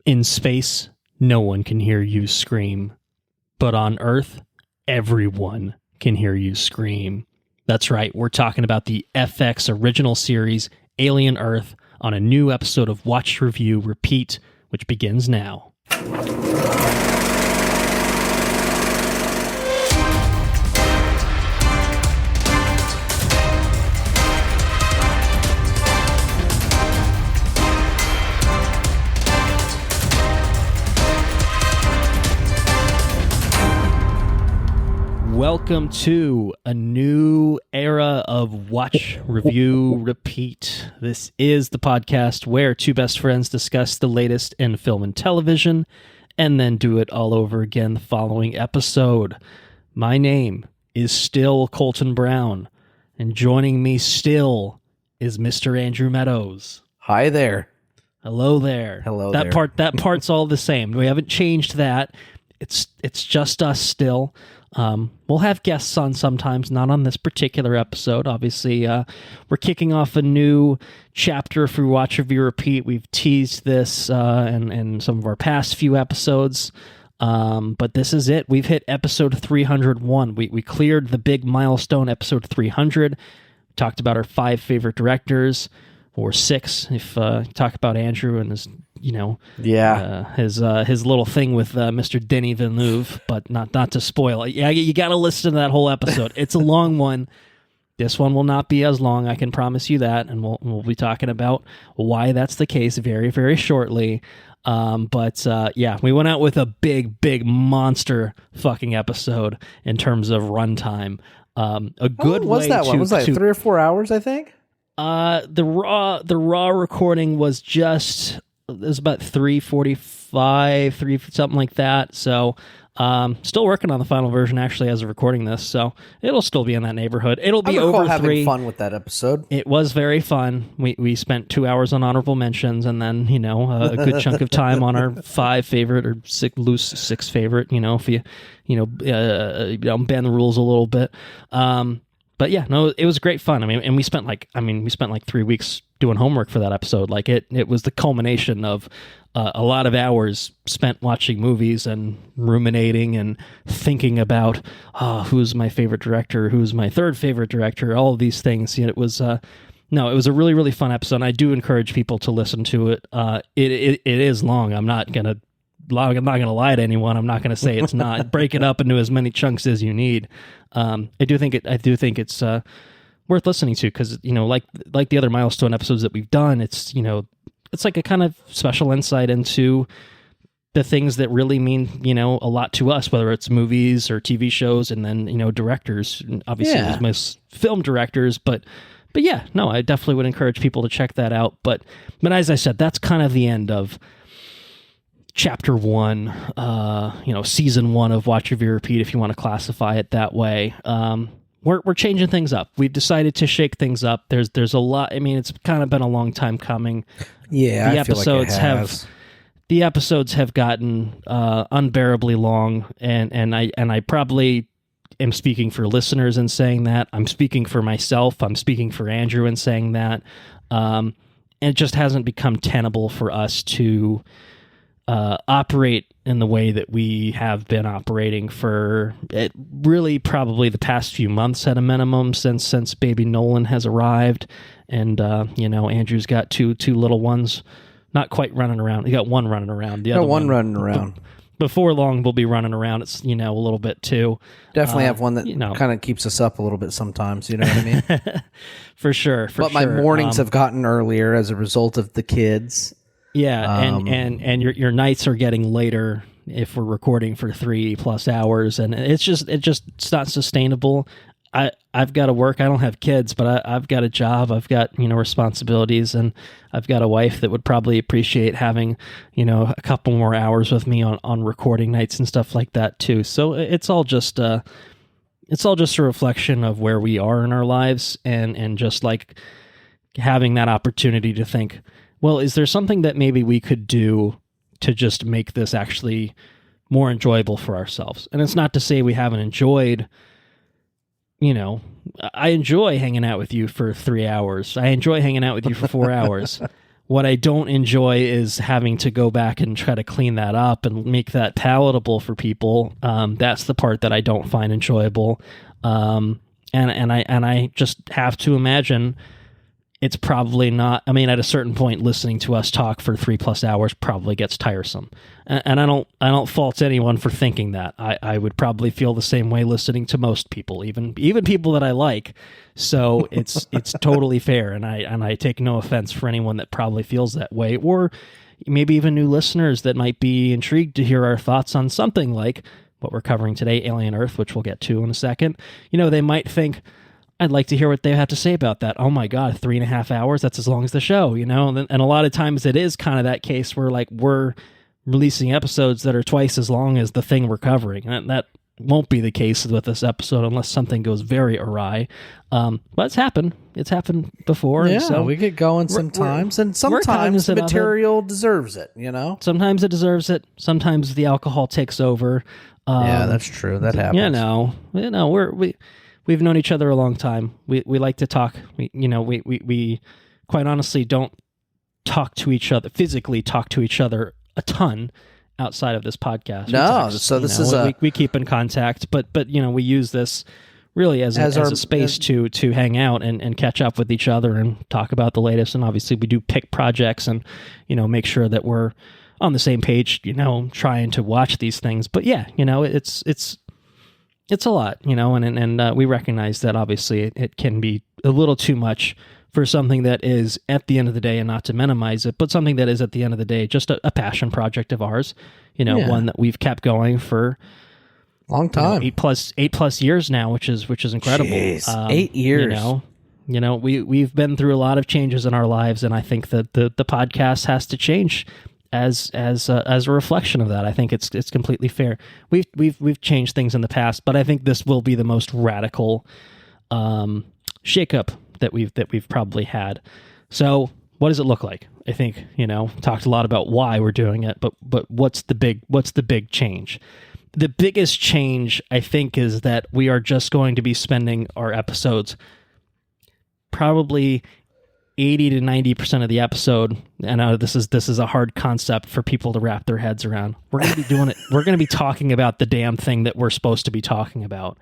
In space, no one can hear you scream. But on Earth, everyone can hear you scream. That's right, we're talking about the FX original series, Alien Earth, on a new episode of Watch, Review, Repeat, which begins now. Welcome to a new era of Watch, Review, Repeat. This is the podcast where two best friends discuss the latest in film and television and then do it all over again the following episode. My name is still Colton Brown, and joining me still is Mr. Andrew Meadows. Hi there. Hello there. Hello there. That part's all the same. We haven't changed that. It's just us still. We'll have guests on sometimes, not on this particular episode. Obviously, we're kicking off a new chapter for Watch, Review, Repeat. We've teased this in some of our past few episodes, but this is it. We've hit episode 301. We cleared the big milestone, episode 300. Talked about our 5 favorite directors, or 6 if talk about Andrew and his his little thing with Mr. Denis Villeneuve, but not to spoil it. Yeah, you got to listen to that whole episode. It's a long one. This one will not be as long, I can promise you that, and we'll be talking about why that's the case very, very shortly. But we went out with a big monster fucking episode in terms of runtime. A good way what's that one? Was like 3 or 4 hours, I think? The raw recording was just, it was about 3:45, something like that. So, still working on the final version actually as of recording this. So it'll still be in that neighborhood. It'll be over 3. Having fun with that episode. It was very fun. We spent 2 hours on honorable mentions, and then a good chunk of time on our 5 favorite or 6 favorite. If you bend the rules a little bit. But yeah, no, it was great fun. And we spent like 3 weeks doing homework for that episode. Like it was the culmination of a lot of hours spent watching movies and ruminating and thinking about who's my favorite director, who's my third favorite director, all of these things. It was it was a really, really fun episode. And I do encourage people to listen to it. It is long. I'm not gonna lie to anyone. I'm not gonna say it's not. Break it up into as many chunks as you need. I do think it's worth listening to because like the other milestone episodes that we've done, it's like a kind of special insight into the things that really mean a lot to us, whether it's movies or TV shows, and then directors. Obviously, there's most film directors, but yeah, no, I definitely would encourage people to check that out. But as I said, that's kind of the end of Chapter 1, Season 1 of Watch, Review, Repeat, if you want to classify it that way. We're changing things up. We've decided to shake things up. There's a lot. I mean, it's kind of been a long time coming. Yeah, I feel like it has. The episodes have gotten unbearably long, and I probably am speaking for listeners in saying that. I'm speaking for myself. I'm speaking for Andrew in saying that. And it just hasn't become tenable for us to operate in the way that we have been operating for really probably the past few months at a minimum since baby Nolan has arrived. And, Andrew's got two little ones, not quite running around. He got one running around. The other one running around. Before long, we'll be running around. It's, a little bit too. Definitely have one that kind of keeps us up a little bit sometimes. You know what I mean? For sure. But my mornings have gotten earlier as a result of the kids. Yeah, and your nights are getting later if we're recording for 3+ hours, and it's not sustainable. I've got to work. I don't have kids, but I've got a job. I've got responsibilities, and I've got a wife that would probably appreciate having a couple more hours with me on recording nights and stuff like that too. So it's all just a reflection of where we are in our lives, and just like having that opportunity to think, well, is there something that maybe we could do to just make this actually more enjoyable for ourselves? And it's not to say we haven't enjoyed, I enjoy hanging out with you for 3 hours. I enjoy hanging out with you for 4 hours. What I don't enjoy is having to go back and try to clean that up and make that palatable for people. That's the part that I don't find enjoyable. And I just have to imagine it's probably not. I mean, at a certain point, listening to us talk for 3+ hours probably gets tiresome. And I don't fault anyone for thinking that. I would probably feel the same way listening to most people, even people that I like. So it's totally fair, and I take no offense for anyone that probably feels that way, or maybe even new listeners that might be intrigued to hear our thoughts on something like what we're covering today, Alien Earth, which we'll get to in a second. They might think, I'd like to hear what they have to say about that. Oh my God, 3.5 hours? That's as long as the show, And a lot of times it is kind of that case where we're releasing episodes that are twice as long as the thing we're covering. And that won't be the case with this episode unless something goes very awry. But it's happened. It's happened before. Yeah, so we get going sometimes, and sometimes material deserves it, Sometimes it deserves it. Sometimes the alcohol takes over. Yeah, that's true. That happens. We've known each other a long time. We like to talk. We quite honestly don't physically talk to each other a ton outside of this podcast. No, so this is we keep in contact, but we use this really as a space to hang out and catch up with each other and talk about the latest. And obviously we do pick projects and make sure that we're on the same page, trying to watch these things. But yeah, it's a lot, and we recognize that obviously it can be a little too much for something that is at the end of the day, and not to minimize it, but something that is at the end of the day just a passion project of ours, one that we've kept going for long time, 8+ years now, which is incredible. Jeez, 8 years. We've been through a lot of changes in our lives, and I think that the podcast has to change as a reflection of that. I think it's completely fair. We've changed things in the past, but I think this will be the most radical shakeup that we've probably had. So what does it look like? I think talked a lot about why we're doing it, but what's the big change? The biggest change, I think, is that we are just going to be spending our episodes probably 80 to 90% of the episode. I know this is a hard concept for people to wrap their heads around. We're going to be doing it. We're going to be talking about the damn thing that we're supposed to be talking about.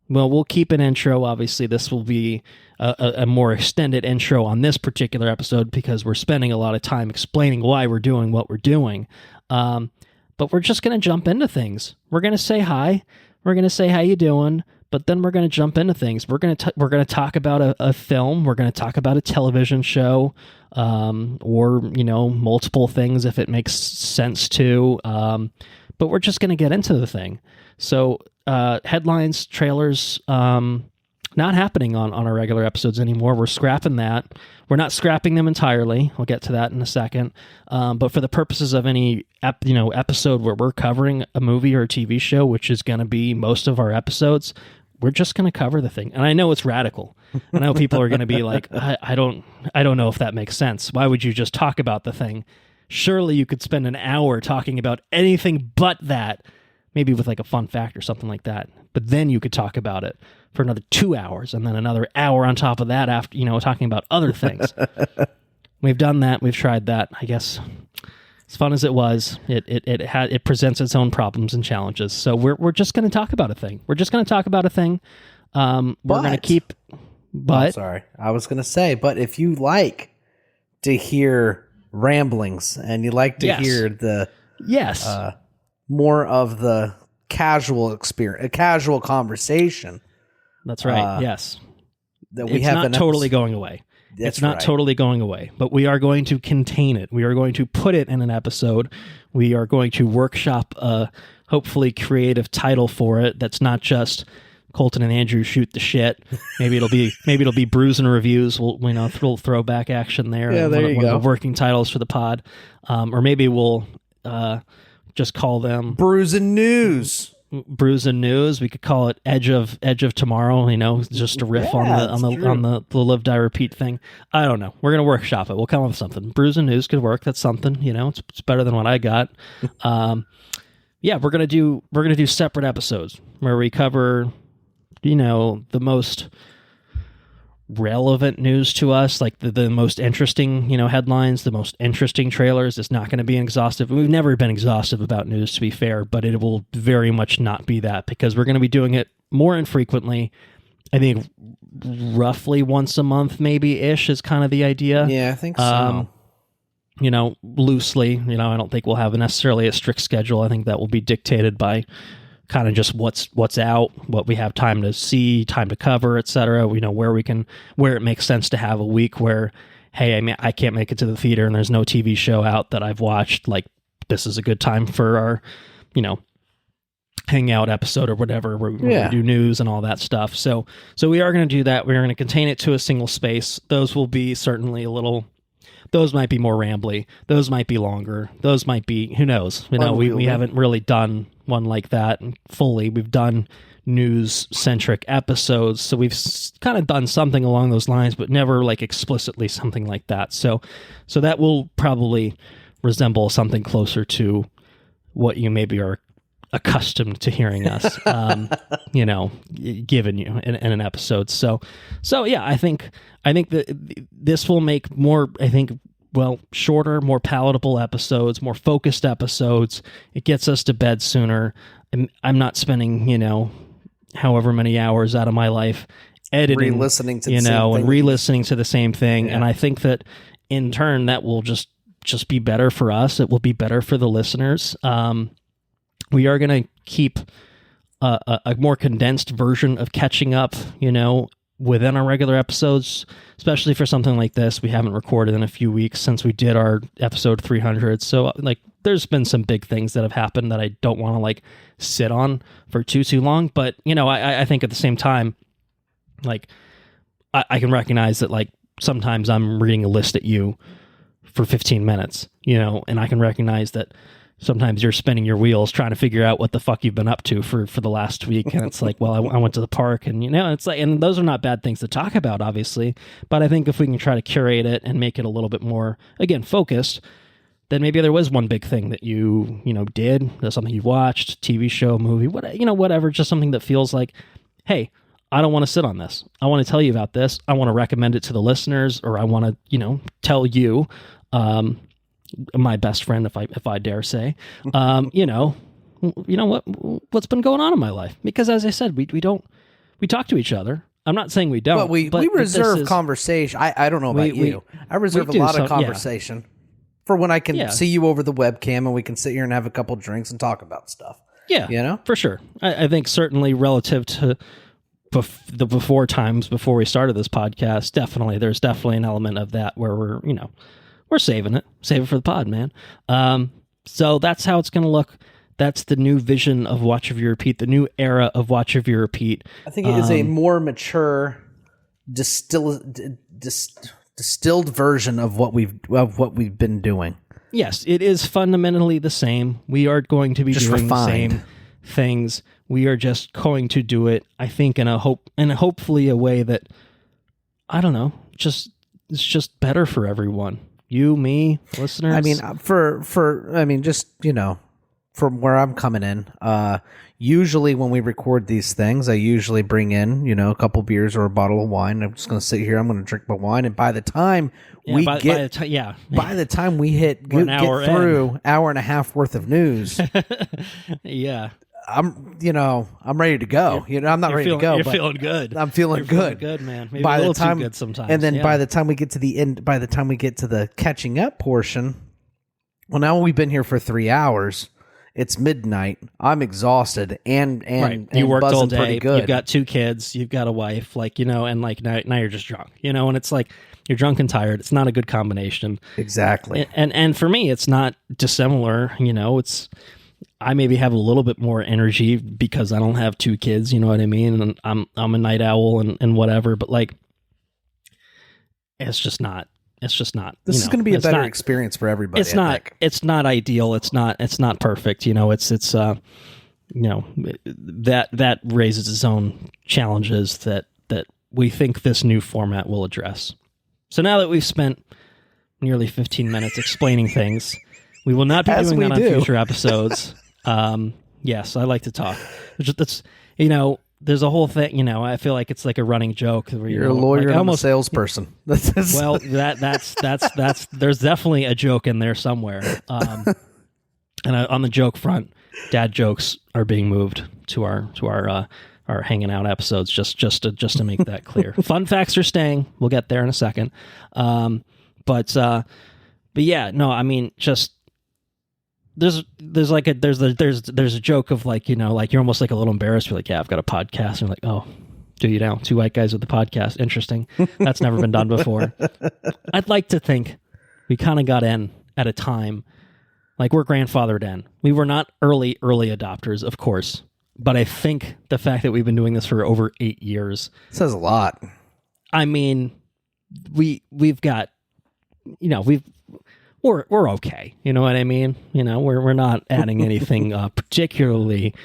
Well, we'll keep an intro. Obviously, this will be a more extended intro on this particular episode because we're spending a lot of time explaining why we're doing what we're doing. But we're just going to jump into things. We're going to say hi. We're going to say, how you doing? But then we're going to jump into things. We're going to talk about a film. We're going to talk about a television show, or multiple things if it makes sense to. But we're just going to get into the thing. So headlines, trailers, not happening on our regular episodes anymore. We're scrapping that. We're not scrapping them entirely. I'll get to that in a second. But for the purposes of any episode where we're covering a movie or a TV show, which is going to be most of our episodes, we're just going to cover the thing. And I know it's radical. I know people are going to be like, I don't know if that makes sense. Why would you just talk about the thing? Surely you could spend an hour talking about anything but that, maybe with like a fun fact or something like that. But then you could talk about it for another 2 hours and then another hour on top of that after, talking about other things. We've done that. We've tried that. I guess as fun as it was, it presents its own problems and challenges. So we're just going to talk about a thing. We're just going to talk about a thing. We're going to keep, but sorry, I was going to say, but if you like to hear ramblings and you like to hear the, more of the casual experience, a casual conversation. That's right. Yes. That we it's have not totally going away. It's not totally going away, but we are going to contain it. We are going to put it in an episode. We are going to workshop a hopefully creative title for it. That's not just Colton and Andrew shoot the shit. Maybe it'll be Brews and Reviews. We'll little throwback action there. Yeah, there you go. One of the working titles for the pod, or maybe we'll just call them Brews and News. Brews and News. We could call it Edge of Tomorrow. Just a riff on the Live Die Repeat thing. I don't know. We're gonna workshop it. We'll come up with something. Brews and News could work. That's something. It's better than what I got. We're gonna do separate episodes where we cover the most relevant news to us, like the most interesting, headlines, the most interesting trailers. It's not going to be exhaustive. We've never been exhaustive about news, to be fair, but it will very much not be that, because we're going to be doing it more infrequently. I think roughly once a month, maybe ish, is kind of the idea. Yeah, I think so. Loosely, I don't think we'll have necessarily a strict schedule. I think that will be dictated by kind of just what's out, what we have time to see, time to cover, etc. Where it makes sense to have a week where, hey, I can't make it to the theater and there's no TV show out that I've watched. Like, this is a good time for our, hangout episode or whatever, where we do news and all that stuff. So we are going to do that. We're going to contain it to a single space. Those will be certainly those might be more rambly. Those might be longer. Those might be, who knows? We haven't really done one like that fully. We've done news-centric episodes, so we've kind of done something along those lines, but never like explicitly something like that. So that will probably resemble something closer to what you maybe are accustomed to hearing us, given you in an episode. So yeah, I think that this will make more, shorter, more palatable episodes, more focused episodes. It gets us to bed sooner. I'm not spending, however many hours out of my life editing, re-listening to the same thing. And re-listening to the same thing. Yeah. And I think that in turn, that will just be better for us. It will be better for the listeners. We are going to keep a more condensed version of catching up, within our regular episodes, especially for something like this. We haven't recorded in a few weeks since we did our episode 300. So, there's been some big things that have happened that I don't want to, sit on for too long. But, I think at the same time, I can recognize that, sometimes I'm reading a list at you for 15 minutes, and I can recognize that sometimes you're spinning your wheels trying to figure out what the fuck you've been up to for the last week. And it's like, well, I went to the park, and, it's like, and those are not bad things to talk about, obviously. But I think if we can try to curate it and make it a little bit more, again, focused, then maybe there was one big thing that you did, there's something you watched, TV show, movie, whatever, just something that feels like, hey, I don't want to sit on this. I want to tell you about this. I want to recommend it to the listeners, or I want to, tell you, my best friend, if I dare say, what's been going on in my life. Because as I said, we talk to each other. I'm not saying we don't, but we reserve conversation. I don't know about you. I reserve a lot of conversation for when I can see you over the webcam and we can sit here and have a couple drinks and talk about stuff. Yeah, for sure. I think certainly relative to the before times before we started this podcast, there's definitely an element of that where we're saving it for the pod, man. So that's how it's going to look. That's the new vision of Watch Review Repeat, the new era of Watch Review Repeat. I think it is a more mature, distilled version of what we've been doing. Yes, it is fundamentally the same. We are going to be just doing refined. The same things. We are just going to do it, I think, in hopefully a way that, I don't know, it's just better for everyone. You, me, listeners. I mean, from where I'm coming in, usually when we record these things, I usually bring in, a couple beers or a bottle of wine. I'm just going to sit here. I'm going to drink my wine, and by the time we get through hour and a half worth of news, yeah. I'm ready to go. I'm not ready to go. You're feeling good. I'm feeling good. Good, man. Maybe a little too good sometimes. And then by the time we get to the end, by the time we get to the catching up portion, well, now we've been here for 3 hours. It's midnight. I'm exhausted and you worked all day. Pretty good. You've got 2 kids. You've got a wife. And now you're just drunk. And it's like you're drunk and tired. It's not a good combination. Exactly. And for me, it's not dissimilar. It's. I maybe have a little bit more energy because I don't have 2 kids, you know what I mean? And I'm a night owl and whatever, but it's just not. This is going to be a better experience for everybody. It's not ideal. It's not perfect. That raises its own challenges that we think this new format will address. So now that we've spent nearly 15 minutes explaining things, we will not be doing that on future episodes. Yes, I like to talk. That's there's a whole thing, you know, I feel like it's like a running joke where you're a lawyer, like, almost a salesperson. Well, that's there's definitely a joke in there somewhere. And on the joke front, dad jokes are being moved to our hanging out episodes, just to make that clear. Fun facts are staying. We'll get there in a second. But yeah, no, I mean, just there's a joke of, like, you know, like, you're almost like a little embarrassed. You're like, yeah, I've got a podcast. And you're like, oh, do you now? Two white guys with a podcast. Interesting. That's never been done before. I'd like to think we kind of got in at a time, like, we're grandfathered in. We were not early adopters, of course, but I think the fact that we've been doing this for over 8 years says a lot. I mean, we've got, you know, we're okay. You know what I mean? You know, we're not adding anything particularly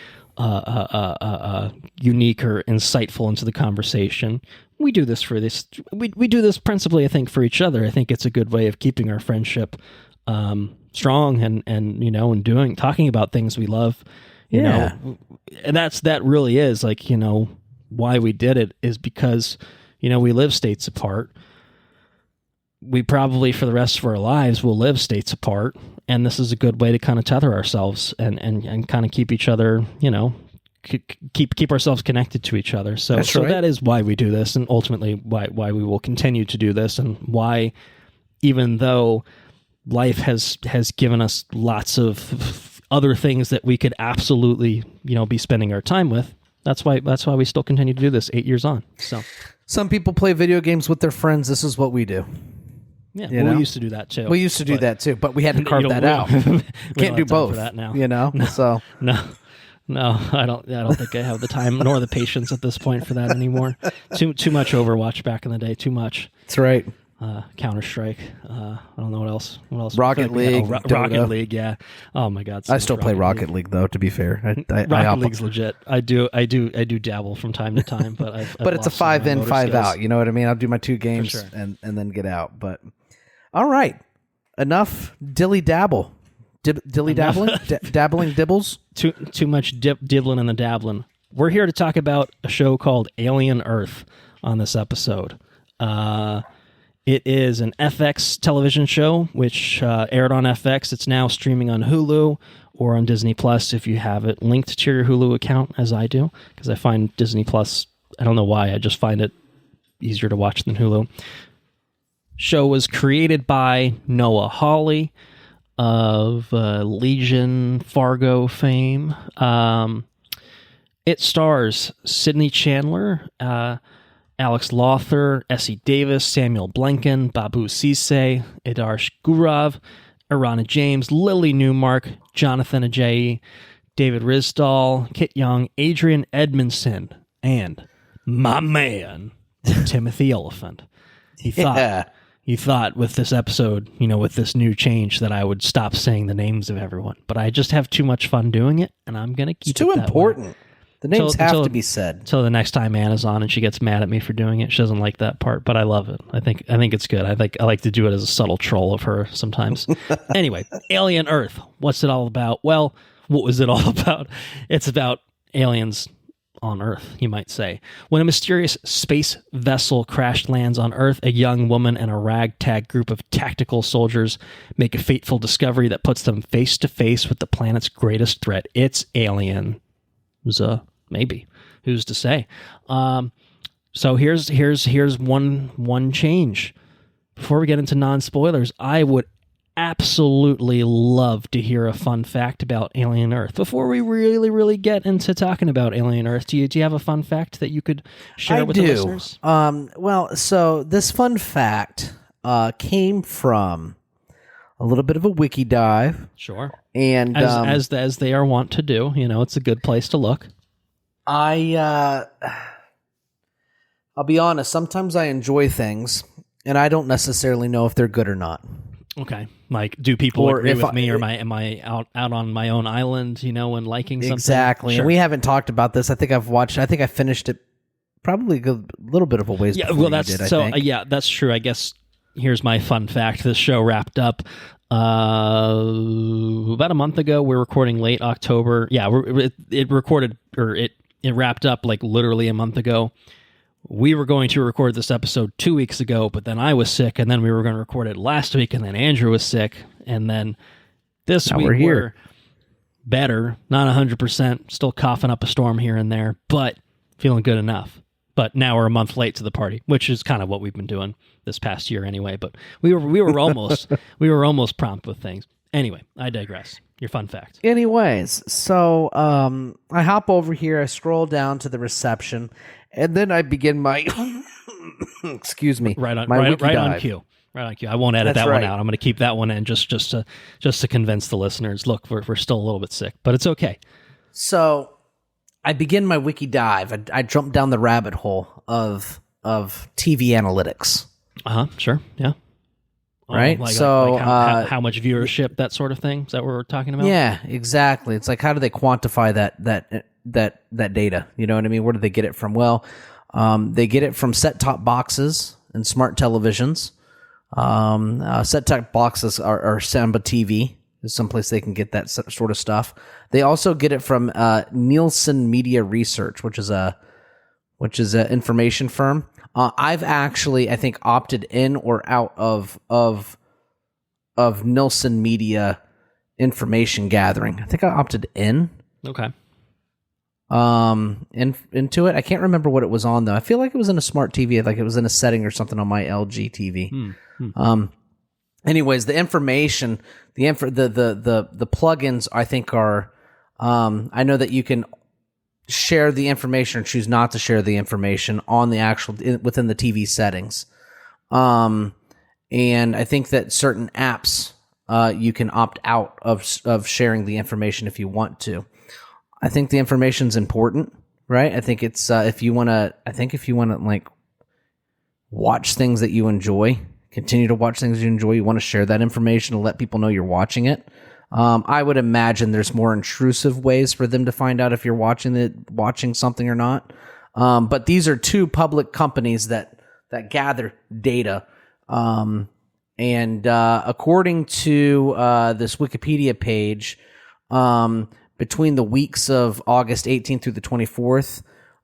unique or insightful into the conversation. We do this for this. We do this principally, I think, for each other. I think it's a good way of keeping our friendship strong and you know, and talking about things we love. You know, and that really is, like, you know, why we did it is because, you know, we live states apart. We probably for the rest of our lives will live states apart, and this is a good way to kind of tether ourselves and kind of keep each other, you know, keep ourselves connected to each other. So that is why we do this, and ultimately why we will continue to do this, and why, even though life has given us lots of other things that we could absolutely, you know, be spending our time with, that's why we still continue to do this 8 years on. So some people play video games with their friends. This is what we do. Yeah, we used to do that too. We used to do that too, but we had to carve that out. Can't do both. For that now. You know, so no, I don't think I have the time nor the patience at this point for that anymore. Too much Overwatch back in the day. Too much. That's right. Counter-Strike. I don't know what else. Rocket League. Rocket League. Yeah. Oh my God. I still play Rocket League though. To be fair, Rocket League's legit. I do dabble from time to time, but but it's a 5 in, 5 out. You know what I mean? I'll do my 2 games and then get out. But all right, enough dilly dabble. Dilly dabbling, dabbling dibbles. Too much dibbling and the dabbling. We're here to talk about a show called Alien Earth on this episode. It is an FX television show, which aired on FX. It's now streaming on Hulu or on Disney Plus if you have it linked to your Hulu account, as I do, because I find Disney Plus, I don't know why, I just find it easier to watch than Hulu. Show was created by Noah Hawley of Legion, Fargo fame. It stars Sidney Chandler, Alex Lothar, Essie Davis, Samuel Blanken, Babu Sise, Idarsh Gurav, Arana James, Lily Newmark, Jonathan Ajayi, David Risdall, Kit Young, Adrian Edmondson, and my man, Timothy Oliphant. He thought with this episode, you know, with this new change, that I would stop saying the names of everyone. But I just have too much fun doing it, and I'm going to keep it that way. It's too important. The names have to be said. Until the next time Anna's on and she gets mad at me for doing it. She doesn't like that part, but I love it. I think it's good. I like to do it as a subtle troll of her sometimes. Anyway, Alien Earth. What's it all about? Well, what was it all about? It's about aliens on Earth, you might say. When a mysterious space vessel crash lands on Earth, a young woman and a ragtag group of tactical soldiers make a fateful discovery that puts them face to face with the planet's greatest threat. It's alien. Maybe, who's to say? So here's one change. Before we get into non-spoilers, I would absolutely love to hear a fun fact about Alien Earth. Before we really get into talking about Alien Earth, do you have a fun fact that you could share with the listeners? Well, so this fun fact came from a little bit of a wiki dive. Sure. And as they are wont to do, you know, it's a good place to look. I'll be honest, sometimes I enjoy things and I don't necessarily know if they're good or not. Okay. Like, do people agree with me, or am I out on my own island, you know, and liking something? Exactly. Sure. And we haven't talked about this. I think I finished it probably a little bit of a ways before you did, I think. Yeah, that's true. I guess here's my fun fact. This show wrapped up about a month ago. We're recording late October. Yeah, it it wrapped up like literally a month ago. We were going to record this episode 2 weeks ago, but then I was sick, and then we were going to record it last week, and then Andrew was sick, and then this week we're better, not 100%, still coughing up a storm here and there, but feeling good enough. But now we're a month late to the party, which is kind of what we've been doing this past year anyway. But we were almost prompt with things. Anyway, I digress. Your fun fact. Anyways, so I hop over here, I scroll down to the reception, and then I begin my excuse me, right on cue. Right on cue. I won't edit that one out. I'm going to keep that one in just to convince the listeners. Look, we're still a little bit sick, but it's okay. So I begin my wiki dive. I jump down the rabbit hole of TV analytics. Sure. Yeah. Right. How much viewership, that sort of thing. Is that what we're talking about? Yeah, exactly. It's like, how do they quantify that data? You know what I mean? Where do they get it from? Well, they get it from set-top boxes and smart televisions. Set-top boxes are Samba TV. There's someplace they can get that sort of stuff. They also get it from Nielsen Media Research, which is a information firm. I've actually, I think, opted in or out of Nielsen Media information gathering. I think I opted in. Okay. Into it. I can't remember what it was on though. I feel like it was in a smart TV, like it was in a setting or something on my LG TV. Anyways, the information, the plugins, I think are. I know that you can share the information or choose not to share the information on the actual within the TV settings. And I think that certain apps you can opt out of sharing the information if you want to. I think the information's important, right? I think it's if you want to like watch things that you enjoy, continue to watch things you enjoy, you want to share that information to let people know you're watching it. I would imagine there's more intrusive ways for them to find out if you're watching something or not. But these are two public companies that gather data. And according to this Wikipedia page, between the weeks of August 18th through the 24th,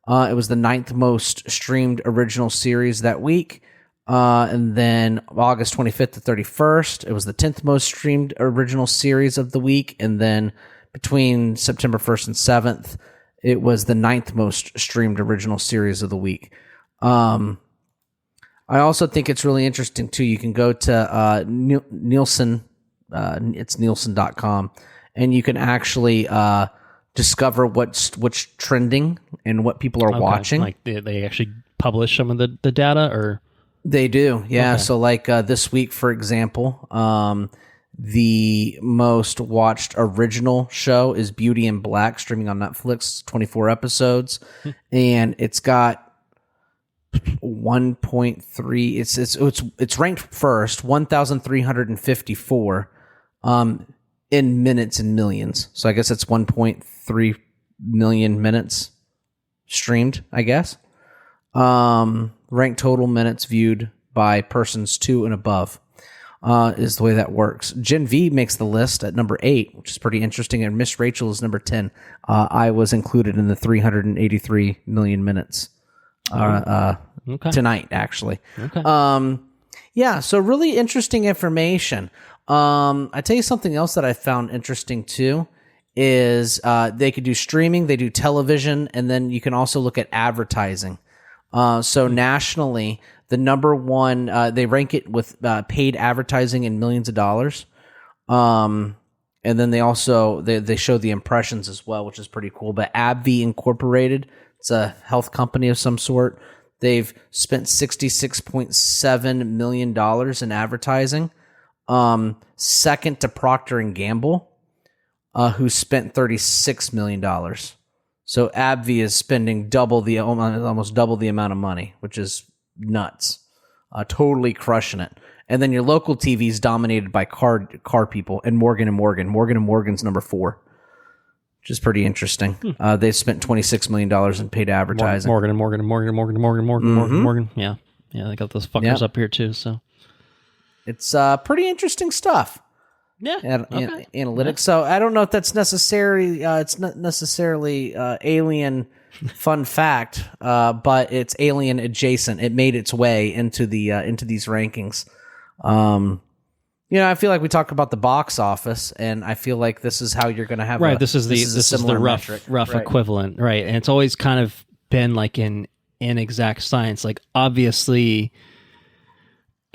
it was the 9th most streamed original series that week. And then August 25th to 31st, it was the 10th most streamed original series of the week. And then between September 1st and 7th, it was the 9th most streamed original series of the week. I also think it's really interesting too. You can go to Nielsen, it's Nielsen.com, and you can actually discover what's trending and what people are watching. Like they actually publish some of the data, or they do, yeah. Okay. So like this week, for example, the most watched original show is Beauty in Black, streaming on Netflix, 24 episodes, and it's got 1.3. It's ranked first, 1,354 in minutes and millions. So I guess it's 1.3 million minutes streamed, I guess. Ranked total minutes viewed by persons 2 and above is the way that works. Gen V makes the list at number 8, which is pretty interesting, and Miss Rachel is number 10. I was included in the 383 million minutes tonight, actually. Okay. Yeah, so really interesting information. I tell you something else that I found interesting too is they could do streaming, they do television, and then you can also look at advertising. So nationally, the number one, they rank it with paid advertising in millions of dollars. And then they also, they show the impressions as well, which is pretty cool. But AbbVie Incorporated, it's a health company of some sort. They've spent $66.7 million in advertising. Second to Procter & Gamble, who spent $36 million. So AbbVie is spending almost double the amount of money, which is nuts. Totally crushing it. And then your local TV is dominated by car people and Morgan & Morgan. Morgan & Morgan's number 4, which is pretty interesting. They spent $26 million in paid advertising. Morgan. Yeah, they got those fuckers up here too. So it's pretty interesting stuff. analytics. Yeah. So I don't know if that's necessarily it's not necessarily Alien fun fact, but it's Alien adjacent. It made its way into these rankings. I feel like we talk about the box office, and I feel like this is how you're going to have this is the rough equivalent, right? And it's always kind of been like in inexact science. Like obviously,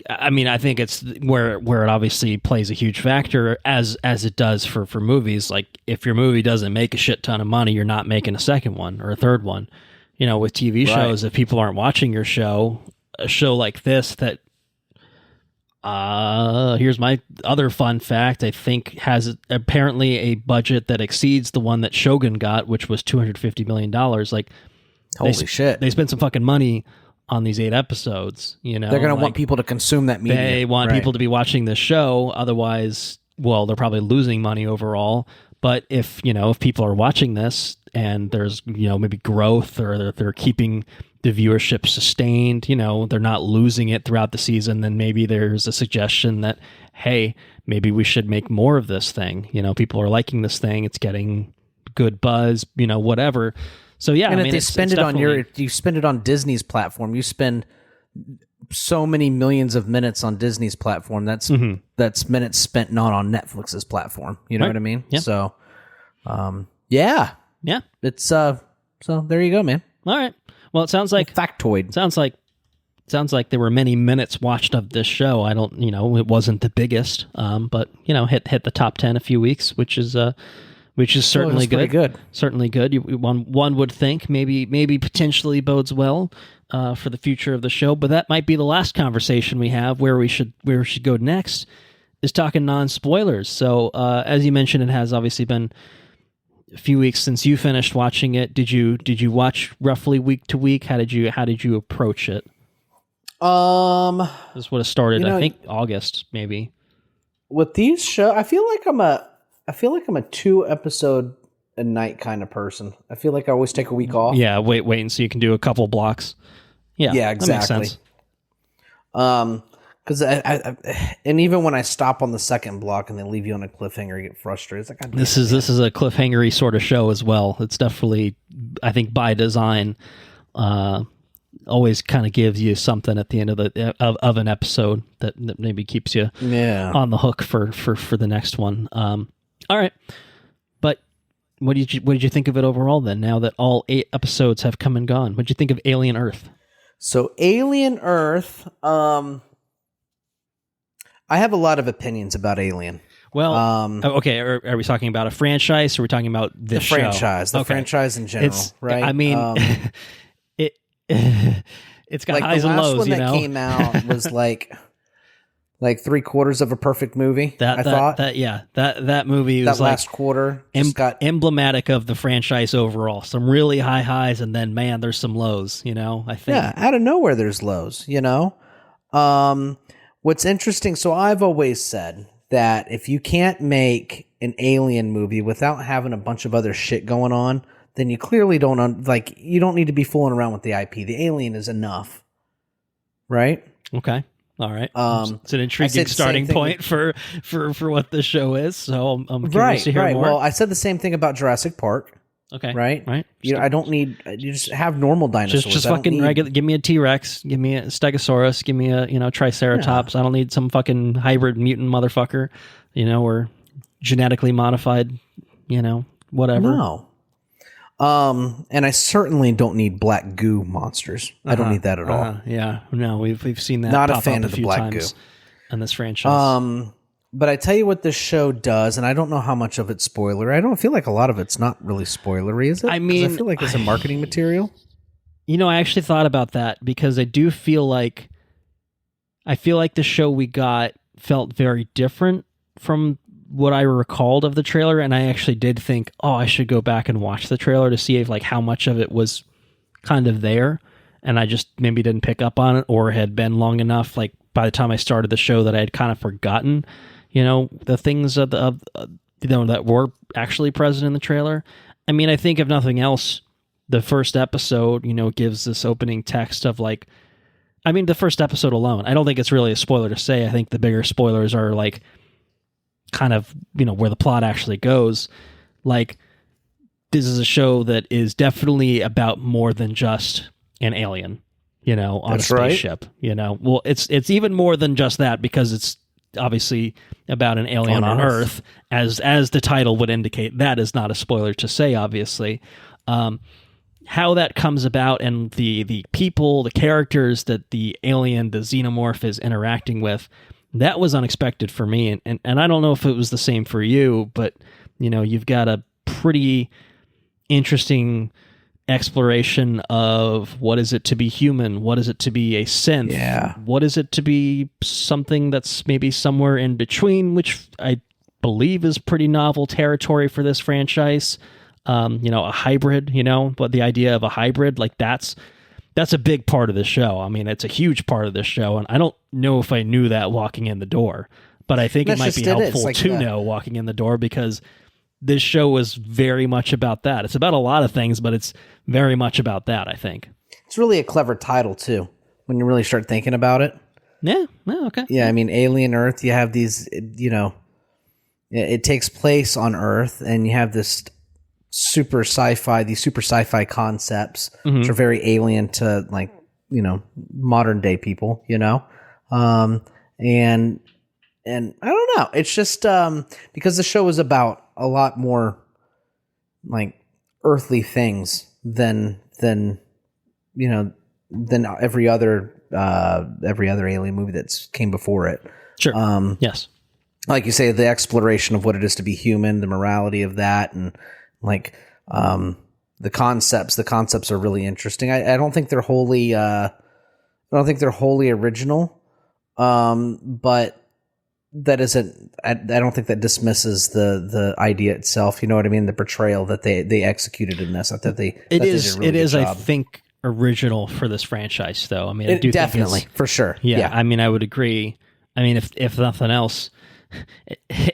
I mean, I think it's where it obviously plays a huge factor as it does for movies. Like if your movie doesn't make a shit ton of money, you're not making a second one or a third one. With TV shows, if people aren't watching your show, a show like this that here's my other fun fact, I think has apparently a budget that exceeds the one that Shogun got, which was $250 million. Like holy shit. They spent some fucking money on these 8 episodes. They're going to want people to consume that media. They want people to be watching this show. Otherwise, well, they're probably losing money overall. But if people are watching this and there's, maybe growth or they're keeping the viewership sustained, they're not losing it throughout the season, then maybe there's a suggestion that, hey, maybe we should make more of this thing. People are liking this thing. It's getting good buzz, whatever. So yeah, and if they spend it on you spend it on Disney's platform, you spend so many millions of minutes on Disney's platform. That's minutes spent not on Netflix's platform. You know what I mean? Yeah. So, yeah. It's so there you go, man. All right. Well, it sounds like factoid. Sounds like there were many minutes watched of this show. I don't, it wasn't the biggest, but hit the top 10 a few weeks, which is certainly good. Certainly good. One would think maybe potentially bodes well for the future of the show, but that might be the last conversation we have. Where we should go next is talking non-spoilers. So as you mentioned, it has obviously been a few weeks since you finished watching it. Did you watch roughly week to week? How did you approach it? This would have started, I think, August maybe. With these shows, I feel like I'm a 2 episode a night kind of person. I feel like I always take a week off. Yeah, wait, and so you can do a couple blocks. Yeah, exactly. That makes sense. Because and even when I stop on the second block and they leave you on a cliffhanger, you get frustrated. It's like, this is a cliffhanger-y sort of show as well. It's definitely, I think, by design. Always kind of gives you something at the end of an episode that maybe keeps you on the hook for the next one. All right, but what did you think of it overall then? Now that all 8 episodes have come and gone, what did you think of Alien Earth? So Alien Earth, I have a lot of opinions about Alien. Well, okay. Are we talking about a franchise, or are we talking about this show? The franchise in general, right? I mean, it's got highs and lows. The last one that came out was like 3/4 of a perfect movie. I thought that movie was that last quarter got emblematic of the franchise overall. Some really high highs, and then man, there's some lows. I think out of nowhere there's lows. What's interesting? So I've always said that if you can't make an Alien movie without having a bunch of other shit going on, then you clearly don't you don't need to be fooling around with the IP. The Alien is enough, right? Okay. All right. It's an intriguing starting point for what the show is. So I'm curious to hear more. Well, I said the same thing about Jurassic Park. Okay. Right. I don't need. You just have normal dinosaurs. Just fucking regular. Give me a T-Rex. Give me a Stegosaurus. Give me a Triceratops. I don't need some fucking hybrid mutant motherfucker. Or genetically modified. Whatever. No. And I certainly don't need black goo monsters. I don't need that at all. Yeah, no, we've seen that. Not pop a fan up of the black goo in this franchise. But I tell you what this show does, and I don't know how much of it's spoiler. I don't feel like a lot of it's not really spoilery, is it? I mean, I feel like it's a marketing material. I actually thought about that because I do feel like the show we got felt very different from what I recalled of the trailer, and I actually did think, I should go back and watch the trailer to see if how much of it was kind of there, and I just maybe didn't pick up on it, or had been long enough by the time I started the show that I had kind of forgotten the things that were actually present in the trailer. I mean, I think if nothing else, the first episode gives this opening text of the first episode alone, I don't think it's really a spoiler to say. I think the bigger spoilers are kind of, where the plot actually goes, like, this is a show that is definitely about more than just an alien, on a spaceship, Well, it's even more than just that, because it's obviously about an alien on Earth, as the title would indicate. That is not a spoiler to say, obviously. How that comes about, and the people, the characters that the alien, the xenomorph, is interacting with, that was unexpected for me. And I don't know if it was the same for you, but, you've got a pretty interesting exploration of what is it to be human, what is it to be a synth, what is it to be something that's maybe somewhere in between, which I believe is pretty novel territory for this franchise. A hybrid, but the idea of a hybrid, like that's a big part of the show. I mean, it's a huge part of the show, and I don't know if I knew that walking in the door, but I think it might be helpful to know walking in the door, because this show is very much about that. It's about a lot of things, but it's very much about that, I think. It's really a clever title, too, when you really start thinking about it. Yeah, okay. Yeah, I mean, Alien Earth, you have these, it takes place on Earth, and you have this super sci-fi concepts, which are very alien to, like, modern day people, and I don't know. It's just because the show is about a lot more like earthly things than every other alien movie that's came before it. Sure. Yes. Like you say, the exploration of what it is to be human, the morality of that, and like the concepts are really interesting. I don't think they're wholly original, but that isn't. I don't think that dismisses the idea itself. You know what I mean? The portrayal that they executed in this. I thought it is. I think original for this franchise, though. I mean, I do definitely think for sure. Yeah, I mean, I would agree. I mean, if nothing else,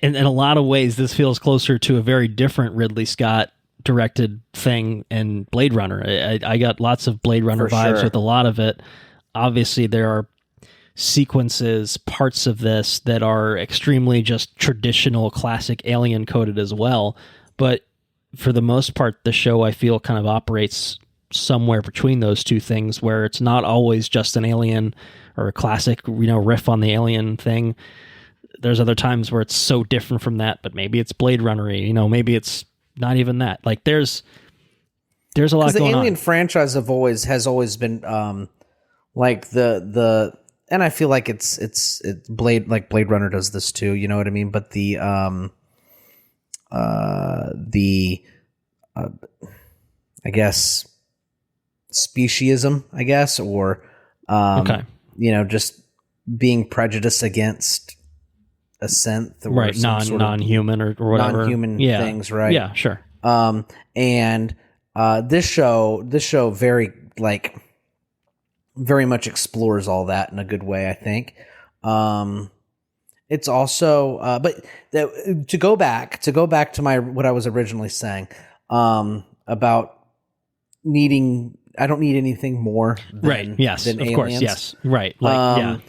in a lot of ways, this feels closer to a very different Ridley Scott directed thing in Blade Runner. I got lots of Blade Runner vibes with a lot of it. Obviously, there are sequences, parts of this that are extremely just traditional, classic alien coded as well. But for the most part, the show, I feel, kind of operates somewhere between those two things, where it's not always just an alien or a classic, riff on the alien thing. There's other times where it's so different from that, but maybe it's Blade Runner-y, maybe it's not even that. Like there's a lot going on. The Alien franchise has always been like the and I feel like it's Blade Runner does this too, you know what I mean? But the I guess speciesism, I guess, or just being prejudiced against a synth, or right, non-human or whatever, non-human things, right? Yeah, sure. And this show very much explores all that in a good way, I think. It's also, to go back to what I was originally saying about needing. I don't need anything more than, right. Yes, than of aliens. Course. Yes, right. Like,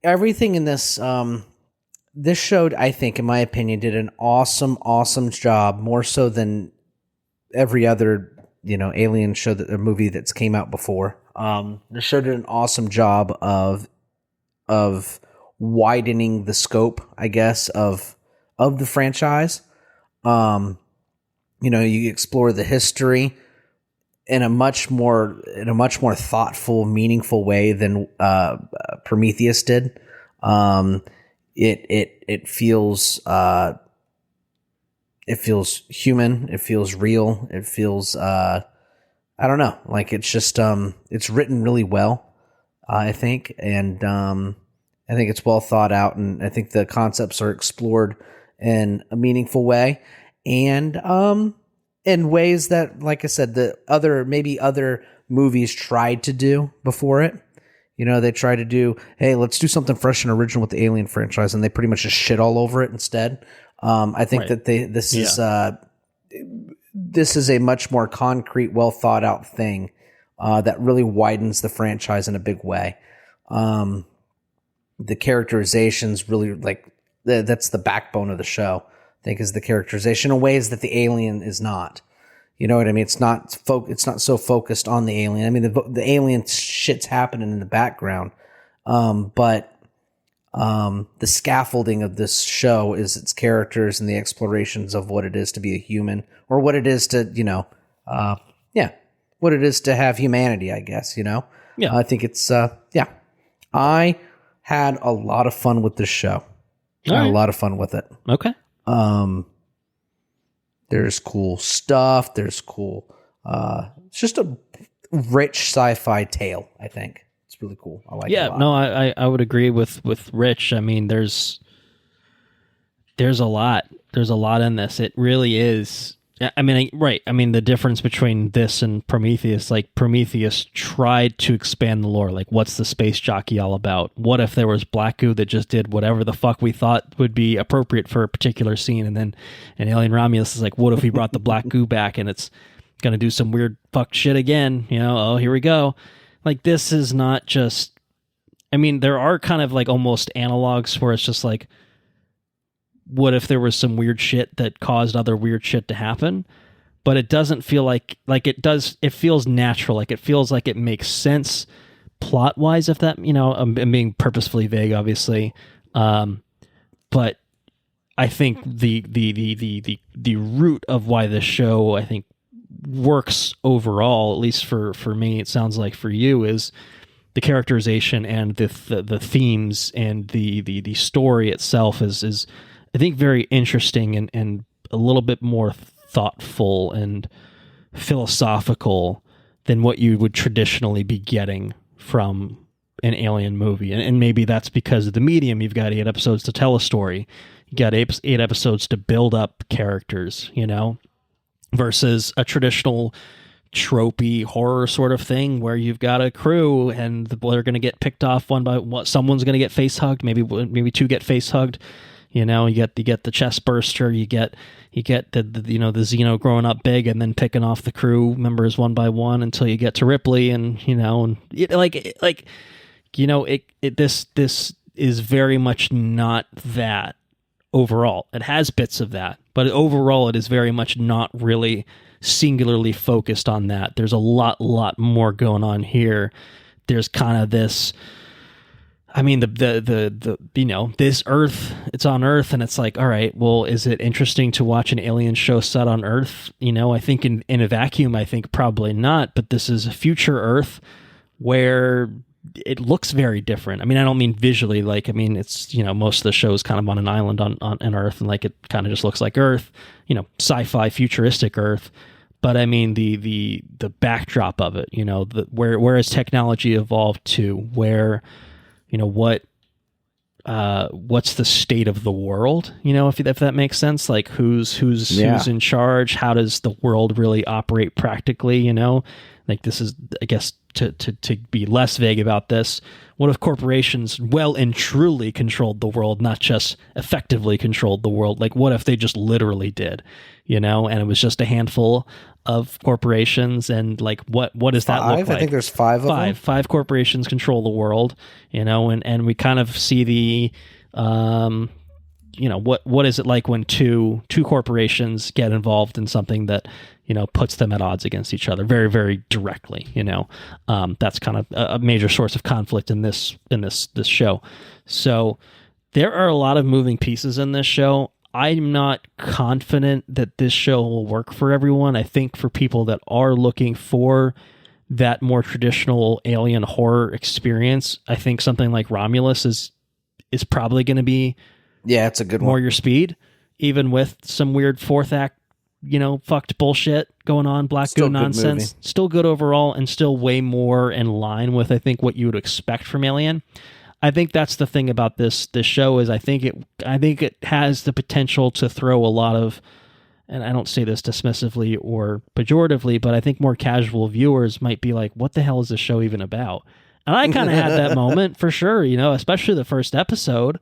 everything in this this showed, I think, in my opinion, did an awesome job, more so than every other alien show a movie that's came out before. The show did an awesome job of widening the scope, I guess, of the franchise. You explore the history in a much more thoughtful, meaningful way than Prometheus did. It feels human. It feels real. It feels I don't know, like it's just it's written really well, I think, and I think it's well thought out, and I think the concepts are explored in a meaningful way, and in ways that, like I said, maybe other movies tried to do before it. They tried to do, hey, let's do something fresh and original with the Alien franchise, and they pretty much just shit all over it instead. I think that this is a much more concrete, well thought out thing that really widens the franchise in a big way. the characterization's really like that's the backbone of the show. I think is the characterization in ways that the Alien is not. You know what I mean? It's not so focused on the alien. I mean, the alien shit's happening in the background, but the scaffolding of this show is its characters and the explorations of what it is to be a human, or what it is to what it is to have humanity. I guess Yeah, I think it's I had a lot of fun with this show. I had a lot of fun with it. Okay. There's cool stuff. There's cool. It's just a rich sci-fi tale. I think it's really cool. I like it a lot. No, I would agree with Rich. I mean, there's a lot. There's a lot in this. It really is. I mean, right. I mean, the difference between this and Prometheus, like Prometheus tried to expand the lore. Like, what's the space jockey all about? What if there was black goo that just did whatever the fuck we thought would be appropriate for a particular scene? And then in Alien Romulus is like, what if we brought the black goo back and it's going to do some weird fuck shit again? Oh, here we go. Like, this is not just, I mean, there are kind of like almost analogs where it's just like, what if there was some weird shit that caused other weird shit to happen? But it doesn't feel like it does. It feels natural. Like it feels like it makes sense plot wise. If that, I'm being purposefully vague, obviously. But I think the root of why this show, I think, works overall, at least for me, it sounds like for you, is the characterization and the themes and the story itself is I think very interesting and a little bit more thoughtful and philosophical than what you would traditionally be getting from an Alien movie. And maybe that's because of the medium. You've got 8 episodes to tell a story. You got 8 episodes to build up characters, versus a traditional tropey horror sort of thing where you've got a crew and they're going to get picked off one by one. Someone's going to get face hugged. Maybe 2 get face hugged. You get the chest burster, you get the Xeno growing up big and then picking off the crew members one by one until you get to Ripley, and this is very much not that overall. It has bits of that, but overall it is very much not really singularly focused on that. There's a lot more going on here. There's kind of this, I mean, this Earth, it's on Earth, and it's like, all right, well, is it interesting to watch an alien show set on Earth? I think in a vacuum, I think probably not, but this is a future Earth where it looks very different. I mean, I don't mean visually, it's, most of the show is kind of on an island on Earth, and like it kind of just looks like Earth, sci-fi futuristic Earth. But I mean, the backdrop of it, where has technology evolved to, where, what's the state of the world? If that makes sense. Like who's in charge? How does the world really operate practically? Like this is, I guess, to be less vague about this. What if corporations well and truly controlled the world, not just effectively controlled the world? Like what if they just literally did, and it was just a handful of corporations, and like what does that look like? I think there's 5 of them. 5 corporations control the world, and we kind of see the what is it like when two corporations get involved in something that puts them at odds against each other very, very directly. That's kind of a major source of conflict in this show. So there are a lot of moving pieces in this show. I'm not confident that this show will work for everyone. I think for people that are looking for that more traditional alien horror experience, I think something like Romulus is probably going to be it's a good more one. Your speed, even with some weird 4th act, fucked bullshit going on, black goo nonsense. Still good overall, and still way more in line with, I think, what you would expect from Alien. I think that's the thing about this show is I think it has the potential to throw a lot of, and I don't say this dismissively or pejoratively, but I think more casual viewers might be like, what the hell is this show even about? And I kind of had that moment for sure, especially the first episode.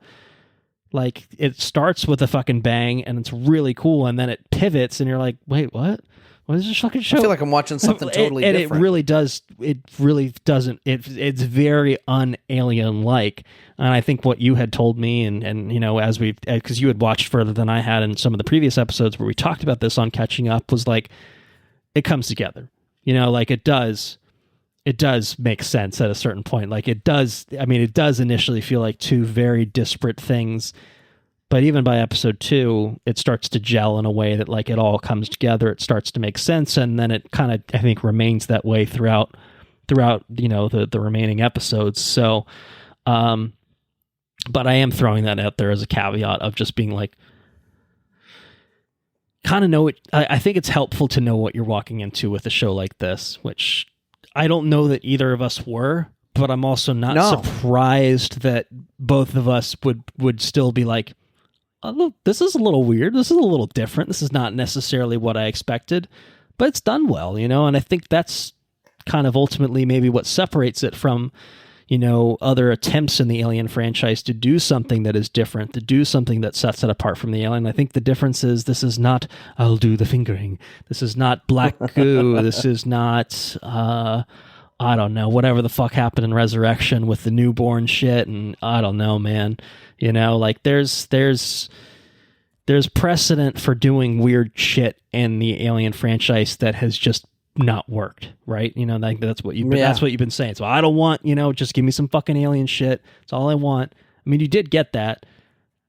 Like it starts with a fucking bang and it's really cool, and then it pivots and you're like, wait, what What is this fucking show? I feel like I'm watching something totally different. And it really does. It really doesn't. It's very un-alien like. And I think what you had told me, and you know, because you had watched further than I had in some of the previous episodes where we talked about this on catching up, was like it comes together. You know, like it does make sense at a certain point. Like it does. I mean, it does initially feel like two very disparate things. But even by episode 2, it starts to gel in a way that like it all comes together. It starts to make sense, and then it kind of, I think, remains that way throughout you know, the remaining episodes. So, but I am throwing that out there as a caveat of just being like, kind of know it. I think it's helpful to know what you're walking into with a show like this, which I don't know that either of us were, but I'm also not surprised that both of us would still be like, oh, look, this is a little weird. This is a little different. This is not necessarily what I expected, but it's done well, you know? And I think that's kind of ultimately maybe what separates it from, you know, other attempts in the Alien franchise to do something that is different, to do something that sets it apart from the Alien. I think the difference is this is not, I'll do the fingering. This is not black goo. This is not, I don't know, whatever the fuck happened in Resurrection with the newborn shit. And I don't know, man. You know, like there's precedent for doing weird shit in the Alien franchise that has just not worked, right? You know, like that's what you've been saying. So I don't want, you know, just give me some fucking alien shit. That's all I want. I mean, you did get that,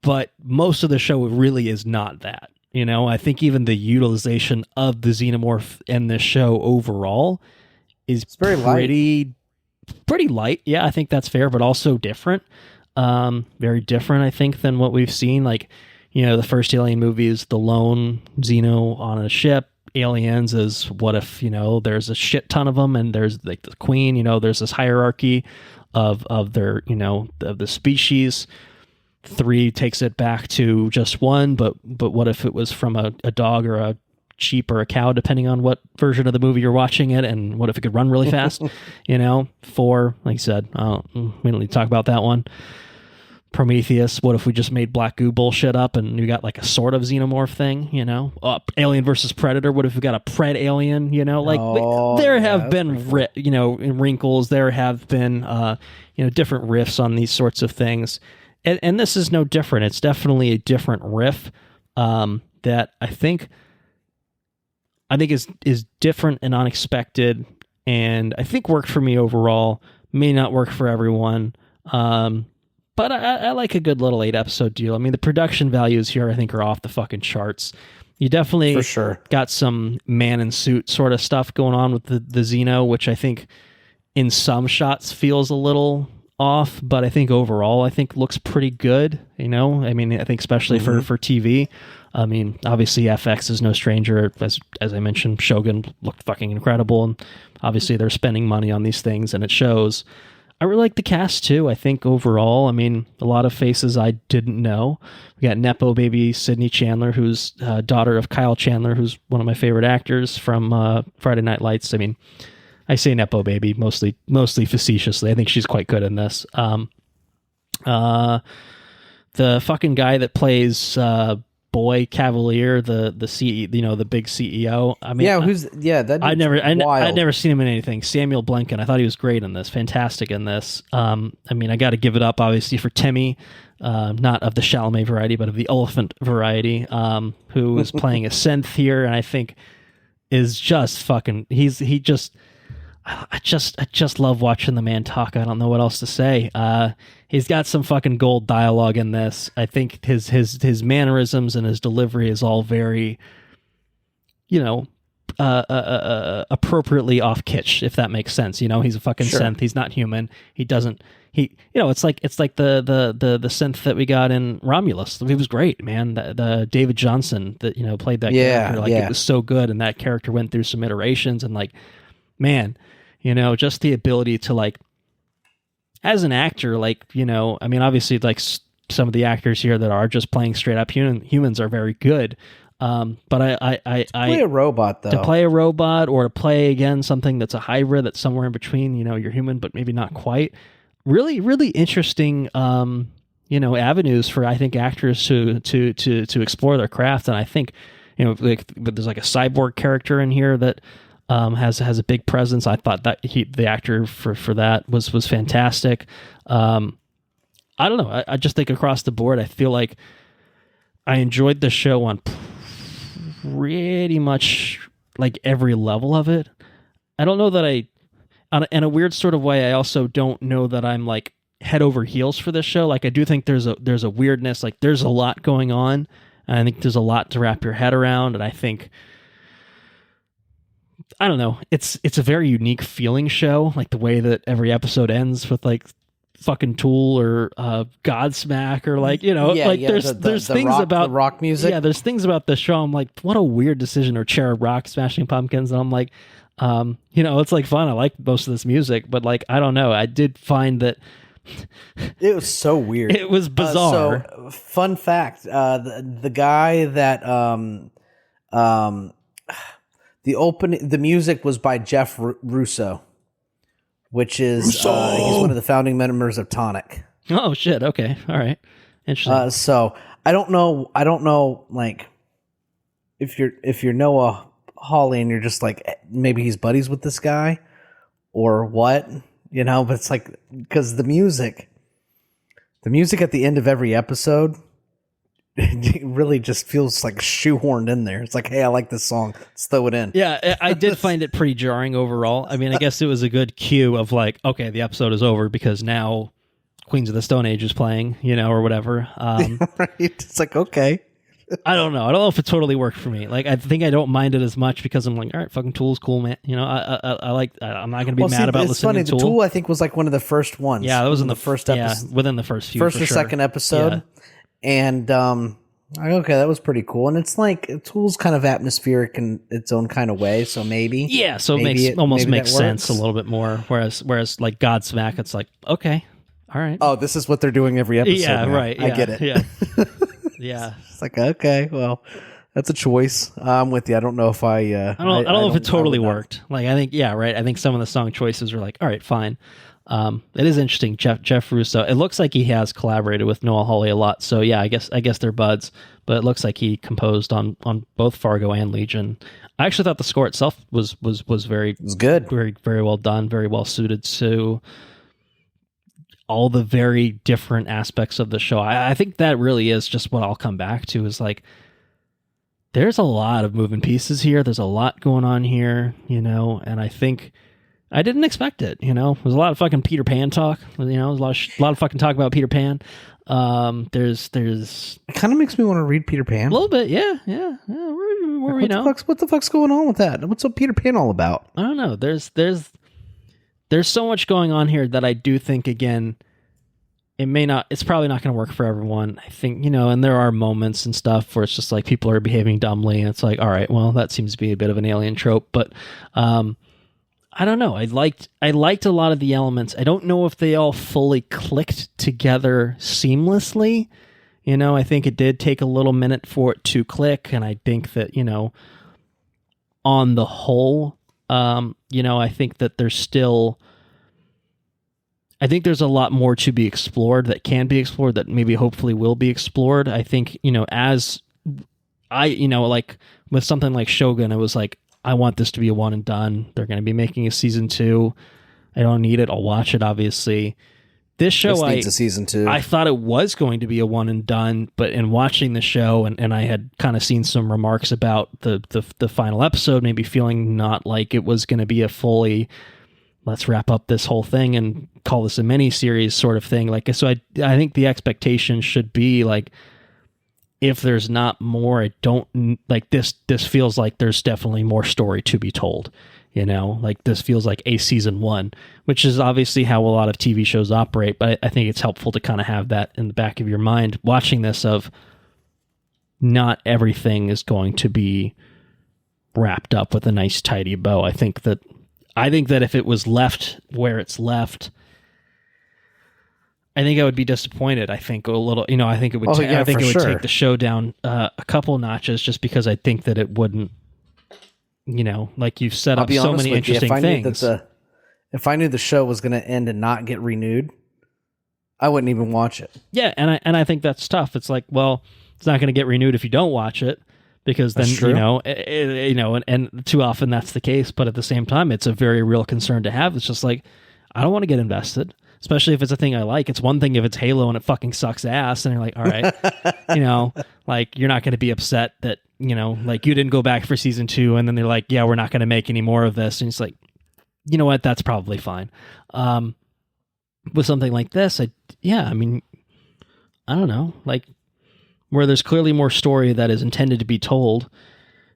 but most of the show really is not that. You know, I think even the utilization of the xenomorph in this show overall is pretty light. Yeah, I think that's fair, but also different. Very different, I think, than what we've seen. Like, you know, the first Alien movie is the lone Xeno on a ship. Aliens is what if, you know, there's a shit ton of them and there's like the queen, you know, there's this hierarchy of their, you know, of the species. 3 takes it back to just one, but what if it was from a dog or a sheep or a cow, depending on what version of the movie you're watching it, and what if it could run really fast? You know, 4, like I said, we don't need to talk about that one. Prometheus, what if we just made black goo bullshit up and you got like a sort of xenomorph thing, you know? Alien versus Predator, what if we got a pred alien, you know? Like there have been you know, wrinkles, there have been you know, different riffs on these sorts of things. And this is no different. It's definitely a different riff that I think is different and unexpected, and I think worked for me overall. May not work for everyone, but I like a good little 8-episode deal. I mean, the production values here I think are off the fucking charts. You definitely for sure got some man in suit sort of stuff going on with the Xeno, which I think in some shots feels a little off, but I think overall I think looks pretty good. You know, I mean, I think especially for TV. I mean, obviously FX is no stranger. As I mentioned, Shogun looked fucking incredible, and obviously they're spending money on these things, and it shows. I really like the cast too. I think overall, I mean, a lot of faces I didn't know. We got Nepo baby Sydney Chandler, who's daughter of Kyle Chandler, who's one of my favorite actors from Friday Night Lights. I mean, I say Nepo baby mostly facetiously. I think she's quite good in this. The fucking guy that plays Boy Cavalier, the CEO, you know, the big CEO. I mean, I'd never seen him in anything. Samuel Blanken, I thought he was great in this, fantastic in this. I mean, I got to give it up obviously for Timmy, not of the Chalamet variety, but of the elephant variety, who is playing a synth here, and I think is just fucking. I just love watching the man talk. I don't know what else to say. He's got some fucking gold dialogue in this. I think his mannerisms and his delivery is all very, you know, appropriately off kitsch, if that makes sense. You know, he's a fucking synth. He's not human. You know, it's like the synth that we got in Romulus. He was great, man. The David Johnson that, you know, played that character. Like it was so good, and that character went through some iterations, and like, man, you know, just the ability to like, as an actor, like, you know, I mean, obviously, like some of the actors here that are just playing straight up humans are very good. But I play a robot though. To play a robot, or to play again something that's a hybrid that's somewhere in between. You know, you're human, but maybe not quite. Really, really interesting. You know, avenues for I think actors to explore their craft, and I think but there's like a cyborg character in here that has a big presence. I thought that the actor for that was fantastic. I don't know. I just think across the board, I feel like I enjoyed the show on pretty much like every level of it. I don't know that in a weird sort of way, I also don't know that I'm like head over heels for this show. Like I do think there's a weirdness, like there's a lot going on, and I think there's a lot to wrap your head around, and I think, I don't know, it's a very unique feeling show, like the way that every episode ends with like fucking Tool or Godsmack or like, there's things about the rock music. Yeah, there's things about the show I'm like, what a weird decision, or Cherub Rock, Smashing Pumpkins, and I'm like, it's like fun. I like most of this music, but like, I don't know. I did find that it was so weird. It was bizarre. So, fun fact: the guy that the music was by Jeff Russo, which is he's one of the founding members of Tonic. Oh shit! Okay, all right, interesting. So I don't know, like if you're Noah Hawley and you're just like maybe he's buddies with this guy or what. But it's like, because the music at the end of every episode, it really just feels like shoehorned in there. It's like, hey, I like this song, let's throw it in. Yeah, I did find it pretty jarring overall. I mean, I guess it was a good cue of like, okay, the episode is over because now Queens of the Stone Age is playing, or whatever. Right? It's like, okay. I don't know. I don't know if it totally worked for me. Like, I think I don't mind it as much because I'm like, all right, fucking Tool's cool, man. I like. I'm not gonna be mad about listening to Tool. The Tool, I think, was like one of the first ones. Yeah, that was in the first episode. Yeah, within the first few, first or sure. Second episode, yeah. And okay, that was pretty cool. And it's like Tool's kind of atmospheric in its own kind of way, so maybe. Yeah, so it almost makes sense a little bit more. Whereas like Godsmack, it's like, okay, all right. Oh, this is what they're doing every episode. Yeah, now. right. Yeah, I get it. Yeah. Yeah, it's like, okay, well, that's a choice. I'm with you. I don't know if I don't know if it totally worked. Like, I think, yeah, right. I think some of the song choices were like, all right, fine. It is interesting. Jeff Russo. It looks like he has collaborated with Noah Hawley a lot. So yeah, I guess they're buds. But it looks like he composed on both Fargo and Legion. I actually thought the score itself was very, it was good, very very well done, very well suited to all the very different aspects of the show. I think that really is just what I'll come back to, is like, there's a lot of moving pieces here. There's a lot going on here, and I think I didn't expect it. There's a lot of fucking Peter Pan talk. There's a lot of fucking talk about Peter Pan. There's it kind of makes me want to read Peter Pan a little bit. Yeah. What the fuck's going on with that? What's up Peter Pan all about? I don't know. There's so much going on here that I do think, again, it's probably not going to work for everyone. I think, and there are moments and stuff where it's just like people are behaving dumbly, and it's like, all right, well, that seems to be a bit of an alien trope, but I don't know. I liked a lot of the elements. I don't know if they all fully clicked together seamlessly. I think it did take a little minute for it to click, and I think that, on the whole, I think that there's a lot more to be explored, that can be explored, that maybe hopefully will be explored. I think, as like with something like Shogun, it was like, I want this to be a one and done. They're going to be making a season 2. I don't need it. I'll watch it, obviously. This show, needs a season 2. I thought it was going to be a one and done, but in watching the show, and I had kind of seen some remarks about the final episode, maybe feeling not like it was going to be a fully, let's wrap up this whole thing and call this a mini-series sort of thing. Like, so I think the expectation should be like, if there's not more, I don't like this feels like there's definitely more story to be told. Like this feels like a season 1, which is obviously how a lot of TV shows operate. But I think it's helpful to kind of have that in the back of your mind watching this, of not everything is going to be wrapped up with a nice tidy bow. I think that if it was left where it's left, I think I would be disappointed. I think a little, I think it would. I think it would take the show down a couple notches, just because I think that it wouldn't. Like you've set up so many interesting things. If I knew the show was going to end and not get renewed, I wouldn't even watch it. Yeah, and I think that's tough. It's like, well, it's not going to get renewed if you don't watch it. because then and too often that's the case. But at the same time, it's a very real concern to have. It's just like, I don't want to get invested, especially if it's a thing I like. It's one thing if it's Halo and it fucking sucks ass, and you're like, all right, like you're not going to be upset that like you didn't go back for season 2, and then they're like, yeah, we're not going to make any more of this, and it's like, you know what, that's probably fine. With something like this, I mean, I don't know, like where there's clearly more story that is intended to be told,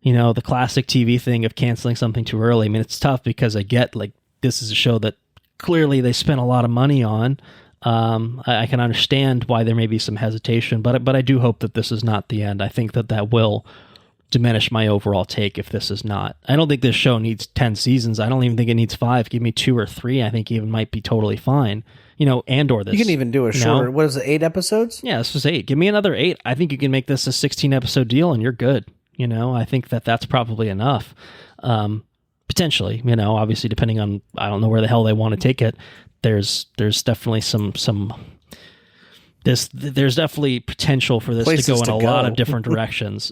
the classic TV thing of canceling something too early. I mean, it's tough because I get like this is a show that clearly they spent a lot of money on. I can understand why there may be some hesitation, but I do hope that this is not the end. I think that will diminish my overall take if this is not. I don't think this show needs 10 seasons. I don't even think it needs 5. Give me 2 or 3. I think even might be totally fine. And/or this. You can even do a shorter. What is it, 8 episodes? Yeah, this was 8. Give me another 8. I think you can make this a 16-episode deal and you're good. I think that's probably enough. Potentially, obviously depending on, I don't know where the hell they want to take it. There's definitely there's definitely potential for this to go in a lot of different directions.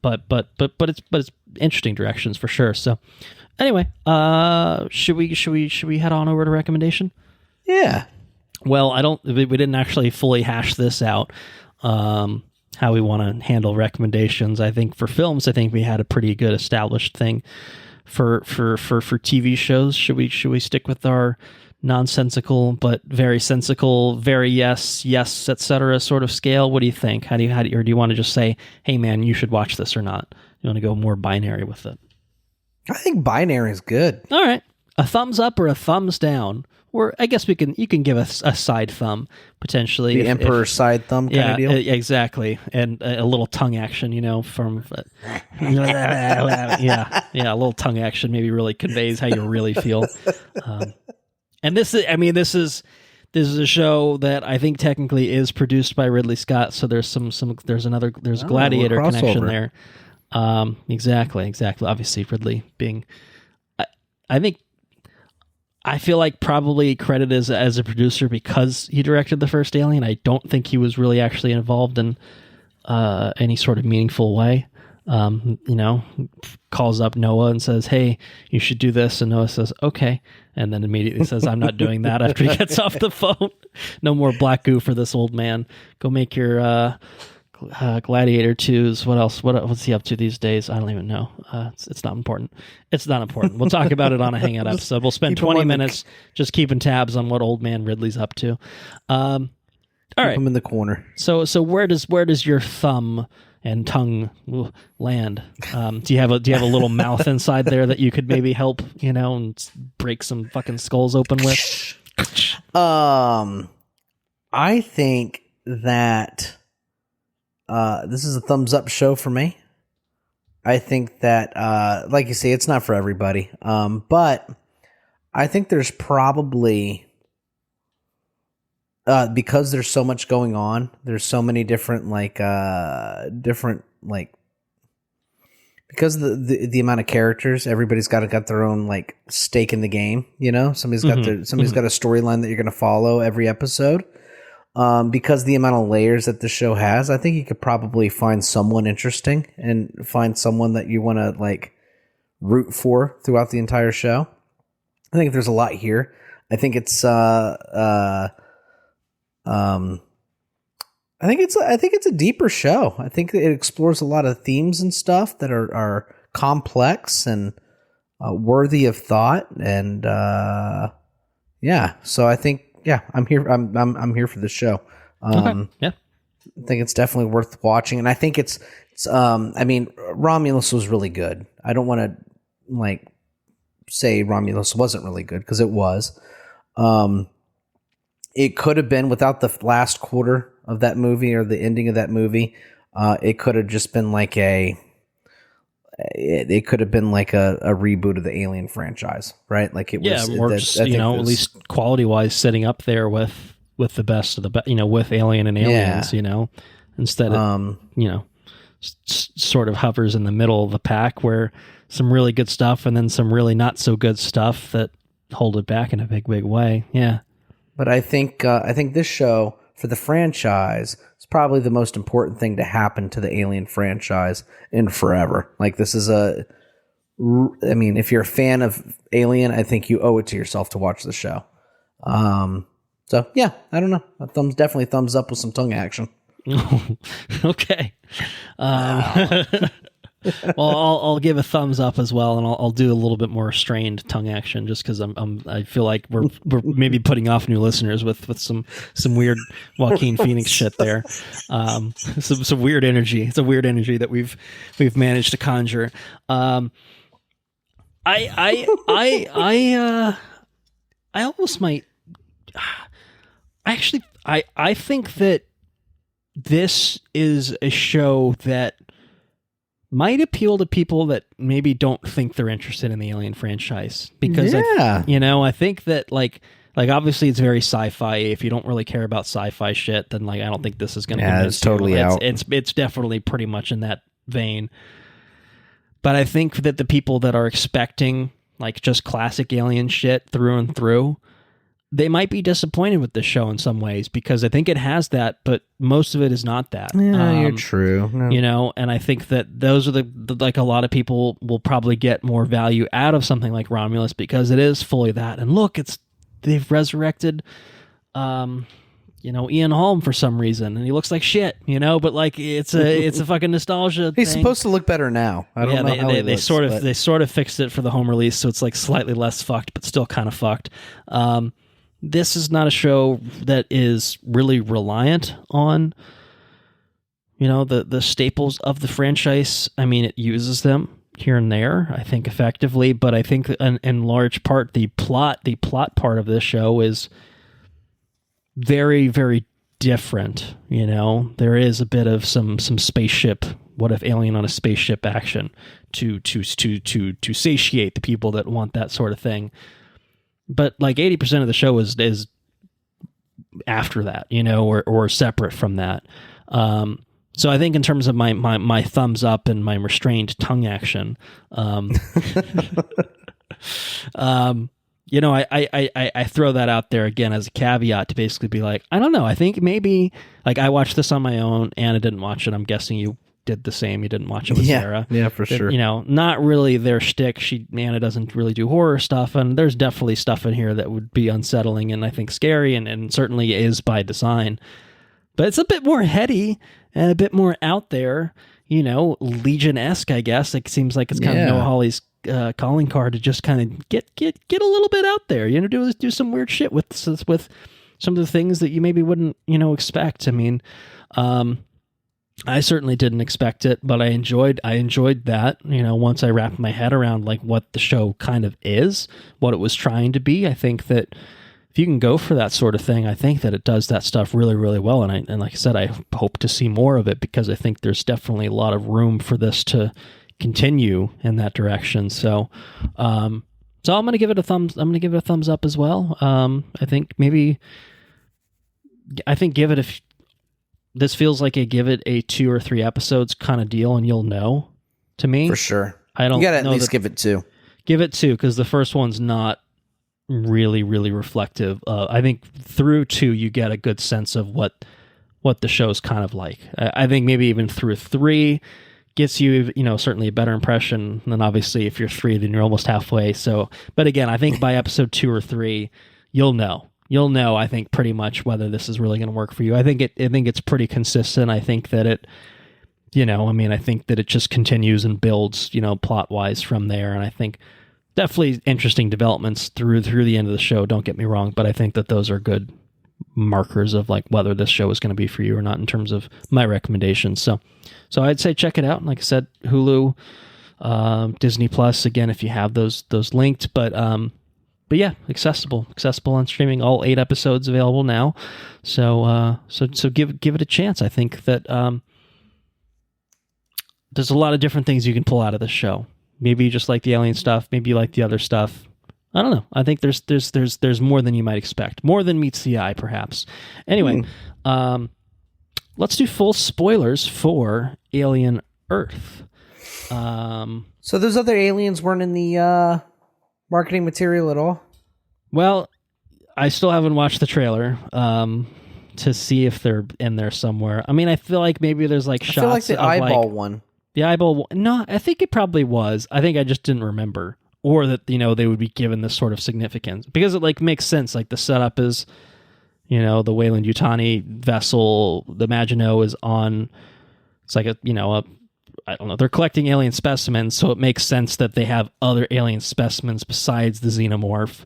But it's interesting directions for sure. So anyway, should we head on over to recommendation? Yeah. Well, we didn't actually fully hash this out. How we want to handle recommendations. I think for films, we had a pretty good established thing. For TV shows, should we stick with our nonsensical but very sensical, very yes, etc. sort of scale? What do you think? How do you or do you want to just say, hey man, you should watch this or not? You want to go more binary with it? I think binary is good. All right, a thumbs up or a thumbs down, or I guess you can give us a side thumb potentially. The emperor side thumb kind of deal. Exactly, and a little tongue action, from yeah, a little tongue action maybe really conveys how you really feel. And this is a show that I think technically is produced by Ridley Scott, so there's there's Gladiator connection there. Exactly. Obviously, Ridley being, I feel like probably credited as a producer because he directed the first Alien. I don't think he was really actually involved in any sort of meaningful way. Calls up Noah and says, hey, you should do this. And Noah says, okay. And then immediately says, I'm not doing that after he gets off the phone. No more black goo for this old man. Go make your Gladiator 2s. What else? What's he up to these days? I don't even know. It's not important. It's not important. We'll talk about it on a Hangout episode. We'll spend 20 minutes just keeping tabs on what old man Ridley's up to. All right. I'm in the corner. So where does your thumb and tongue land? Do you have a little mouth inside there that you could maybe help, and break some fucking skulls open with? I think that this is a thumbs up show for me. I think that, like you say, it's not for everybody. But I think there's probably, because there's so much going on, there's so many different, because the amount of characters, everybody's got their own stake in the game. Somebody's got got a storyline that you're going to follow every episode. Because the amount of layers that the show has, I think you could probably find someone interesting and find someone that you want to root for throughout the entire show. I think there's a lot here. I think it's I think it's a deeper show. I think it explores a lot of themes and stuff that are complex and worthy of thought. And so I think. Yeah, I'm here. I'm here for this show. Okay. Yeah, I think it's definitely worth watching, and I think it's. Romulus was really good. I don't want to say Romulus wasn't really good because it was. It could have been without the last quarter of that movie or the ending of that movie. It could have just been it could have been a reboot of the Alien franchise, right? At least quality wise, sitting up there with the best of the best, with Alien and Aliens, instead of sort of hovers in the middle of the pack where some really good stuff and then some really not so good stuff that hold it back in a big way. Yeah, but I think this show for the franchise. It's probably the most important thing to happen to the Alien franchise in forever. Like, this is if you're a fan of Alien, I think you owe it to yourself to watch the show. So yeah, I don't know. Definitely thumbs up with some tongue action. Okay. Well, I'll give a thumbs up as well, and I'll do a little bit more strained tongue action just because I feel like we're maybe putting off new listeners with some weird Joaquin Phoenix shit there. Some weird energy. It's a weird energy that we've managed to conjure. I almost might. Actually, I think that this is a show that might appeal to people that maybe don't think they're interested in the Alien franchise, because I think that like obviously it's very sci-fi. If you don't really care about sci-fi shit, then like I don't think this is going to convince it's totally you. out. It's definitely pretty much in that vein. But I think that the people that are expecting like just classic Alien shit through and through, they might be disappointed with this show in some ways, because I think it has that, but most of it is not that. Yeah, you're true. No. And I think that those are the like a lot of people will probably get more value out of something like Romulus because it is fully that. And look, they've resurrected, Ian Holm for some reason, and he looks like shit, but like it's a fucking nostalgia. He's thing. supposed to look better now. I don't know how he they looks, they sort of fixed it for the home release, so it's like slightly less fucked, but still kind of fucked. This is not a show that is really reliant on, the staples of the franchise. I mean, it uses them here and there, I think, effectively, but I think in large part the plot part of this show is very, very different. There is a bit of some spaceship. What if Alien on a spaceship action to satiate the people that want that sort of thing. But like 80% of the show is after that, or separate from that. So I think in terms of my thumbs up and my restrained tongue action, I throw that out there again as a caveat to basically be like, I don't know. I think maybe like I watched this on my own. Anna didn't watch it. I'm guessing you did the same. You didn't watch it with Sarah. Yeah, for sure. Not really their shtick. Anna doesn't really do horror stuff, and there's definitely stuff in here that would be unsettling and I think scary, and certainly is by design. But it's a bit more heady and a bit more out there, Legion-esque, I guess. It seems like it's kind of Noah Hawley's calling card to just kind of get a little bit out there, do some weird shit with some of the things that you maybe wouldn't, expect. I mean, I certainly didn't expect it, but I enjoyed that, once I wrapped my head around like what the show kind of is, what it was trying to be. I think that if you can go for that sort of thing, I think that it does that stuff really, really well. And like I said, I hope to see more of it, because I think there's definitely a lot of room for this to continue in that direction. So I'm going to give it a thumbs up as well. I think give it this feels like give it a 2 or 3 episodes kind of deal, and you'll know. To me, for sure, I don't. You got to at least give it 2. Give it 2, because the first one's not really, really reflective. I think through 2 you get a good sense of what the show's kind of like. I think maybe even through 3 gets you, certainly a better impression. And then obviously if you're 3, then you're almost halfway. So, but again, I think by episode 2 or 3, you'll know. I think pretty much whether this is really going to work for you. I think it's pretty consistent. I think that it, I think that it just continues and builds, plot wise from there. And I think definitely interesting developments through the end of the show. Don't get me wrong, but I think that those are good markers of like whether this show is going to be for you or not in terms of my recommendations. So I'd say check it out. Like I said, Hulu, Disney Plus, again, if you have those linked, but yeah, accessible on streaming. All 8 episodes available now. So give it a chance. I think that there's a lot of different things you can pull out of this show. Maybe you just like the Alien stuff. Maybe you like the other stuff. I don't know. I think there's more than you might expect. More than meets the eye, perhaps. Anyway, let's do full spoilers for Alien Earth. So those other aliens weren't in the marketing material at all? Well, I still haven't watched the trailer. to see if they're in there somewhere. I mean, I feel like maybe there's like shots. I feel like the eyeball one. The eyeball. No, I think it probably was. I think I just didn't remember, or that they would be given this sort of significance because it like makes sense. Like the setup is, the Weyland-Yutani vessel, the Maginot is on. It's like I don't know. They're collecting alien specimens, so it makes sense that they have other alien specimens besides the xenomorph.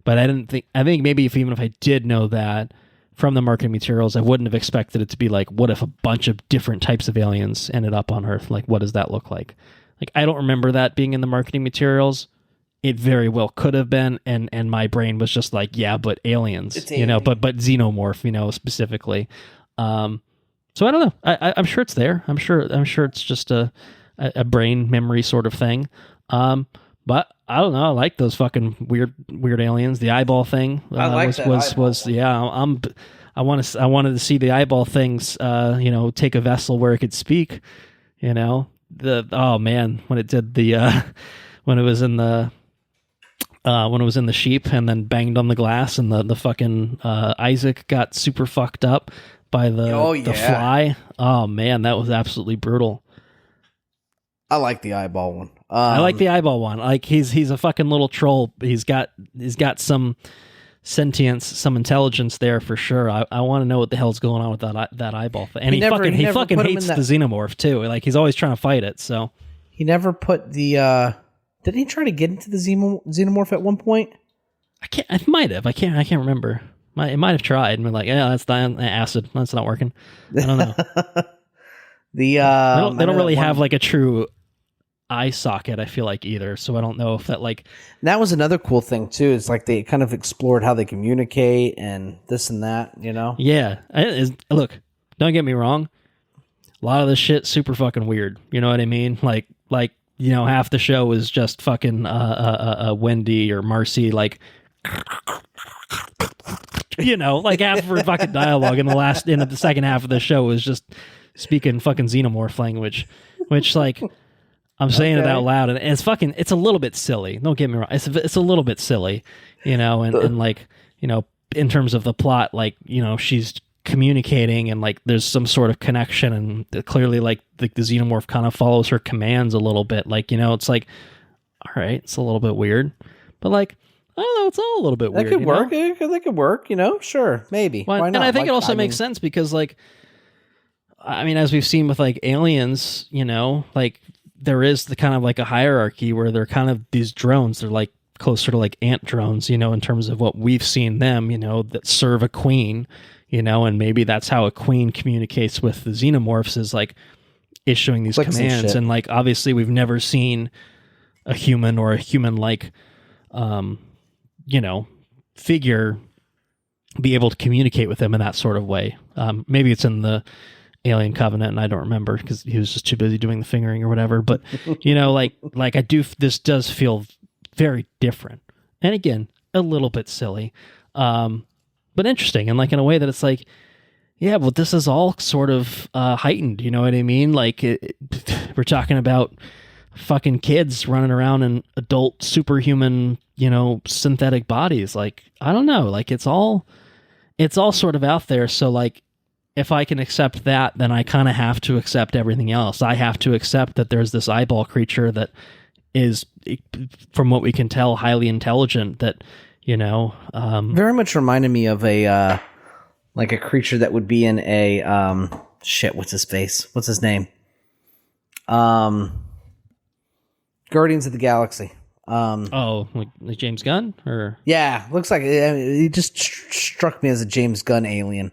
But I think maybe even if I did know that from the marketing materials, I wouldn't have expected it to be like, what if a bunch of different types of aliens ended up on Earth? Like, what does that look like? Like, I don't remember that being in the marketing materials. It very well could have been, and my brain was just like, yeah, but aliens, but xenomorph, specifically. So I don't know. I'm sure it's there. I'm sure it's just a brain memory sort of thing. But I don't know. I like those fucking weird aliens. The eyeball thing I wanted to see the eyeball things. Take a vessel where it could speak. Oh man, when it did the when it was in the sheep and then banged on the glass and the fucking Isaac got super fucked up by the fly. Oh man, that was absolutely brutal. I like the eyeball one. I like the eyeball one. Like he's a fucking little troll. He's got some sentience, some intelligence there for sure. I want to know what the hell's going on with that eyeball thing. And he fucking hates the xenomorph too. Like he's always trying to fight it. So he never put the. Did he try to get into the xenomorph at one point? I might have. I can't remember. It might have tried and been like, yeah, that's the acid. That's not working. I don't know. They don't really have like a true eye socket, I feel like, either. So I don't know if that like... That was another cool thing too. It's like they kind of explored how they communicate and this and that, Yeah. Look, don't get me wrong. A lot of this shit super fucking weird. You know what I mean? Like half the show is just fucking Wendy or Marcy like... like half of her fucking dialogue in the second half of the show was just speaking fucking xenomorph language, which like I'm saying it out loud and it's a little bit silly. Don't get me wrong. It's a little bit silly, and like, in terms of the plot, like, she's communicating and like there's some sort of connection and clearly like the xenomorph kind of follows her commands a little bit. Like, it's like, all right, it's a little bit weird, but like, I don't know. It's all a little bit weird. That could work. That could work. Sure, maybe. Why not? And I think it also makes sense because, like, I mean, as we've seen with like aliens, like there is the kind of like a hierarchy where they're kind of these drones. They're like closer to like ant drones, in terms of what we've seen them, that serve a queen, and maybe that's how a queen communicates with the xenomorphs is like issuing these commands. And like obviously we've never seen a human or a human-like. Figure be able to communicate with them in that sort of way. Maybe it's in the Alien Covenant, and I don't remember because he was just too busy doing the fingering or whatever. But like I do. This does feel very different, and again, a little bit silly, but interesting, and like in a way that it's like, yeah, well, this is all sort of heightened. You know what I mean? Like we're talking about fucking kids running around in adult superhuman, synthetic bodies. Like, I don't know, like it's all sort of out there. So like, if I can accept that, then I kind of have to accept everything else. I have to accept that there's this eyeball creature that is, from what we can tell, highly intelligent that, very much reminded me of a, like a creature that would be in a, what's his name? Guardians of the Galaxy. Like James Gunn, or yeah, looks like he just struck me as a James Gunn alien.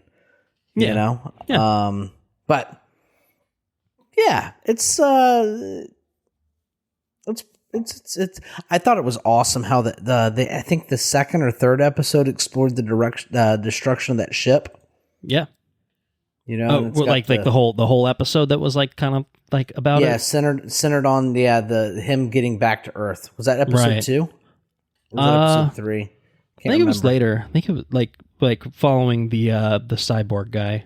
Yeah. But yeah, it's I thought it was awesome how I think the second or third episode explored the destruction of that ship. Yeah. Like the whole episode that was like kind of like about it. Centered on the him getting back to Earth. Was that episode 2? Or was that episode 3? I think it was later. I think it was like following the cyborg guy.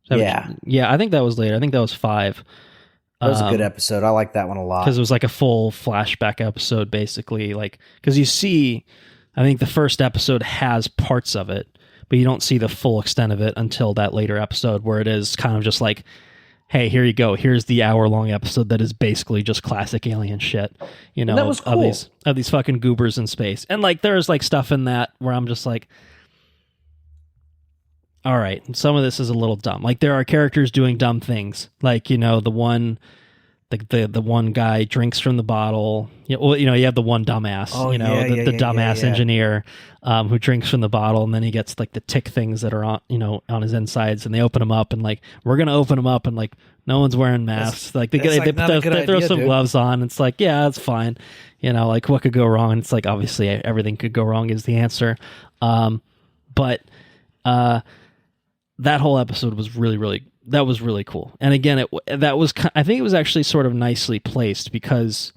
I think that was later. I think that was 5. That was a good episode. I like that one a lot because it was like a full flashback episode, basically. Like because you see, I think the first episode has parts of it. but you don't see the full extent of it until that later episode where it is kind of just like, hey, here you go. Here's the hour-long episode that is basically just classic alien shit, you know, that was cool. of these fucking goobers in space. And like there's like stuff in that where I'm just like, all right, some of this is a little dumb. Like there are characters doing dumb things. Like, you know, the one guy drinks from the bottle. Well, you know, you have the one dumbass, the dumbass engineer who drinks from the bottle, and then he gets like the tick things that are on, you know, on his insides, and they open them up, and like we're gonna open them up, and like no one's wearing masks. They throw some gloves on. It's like, yeah, that's fine. You know, like what could go wrong? And it's like obviously everything could go wrong is the answer. But that whole episode was really cool. And again, I think it was actually sort of nicely placed because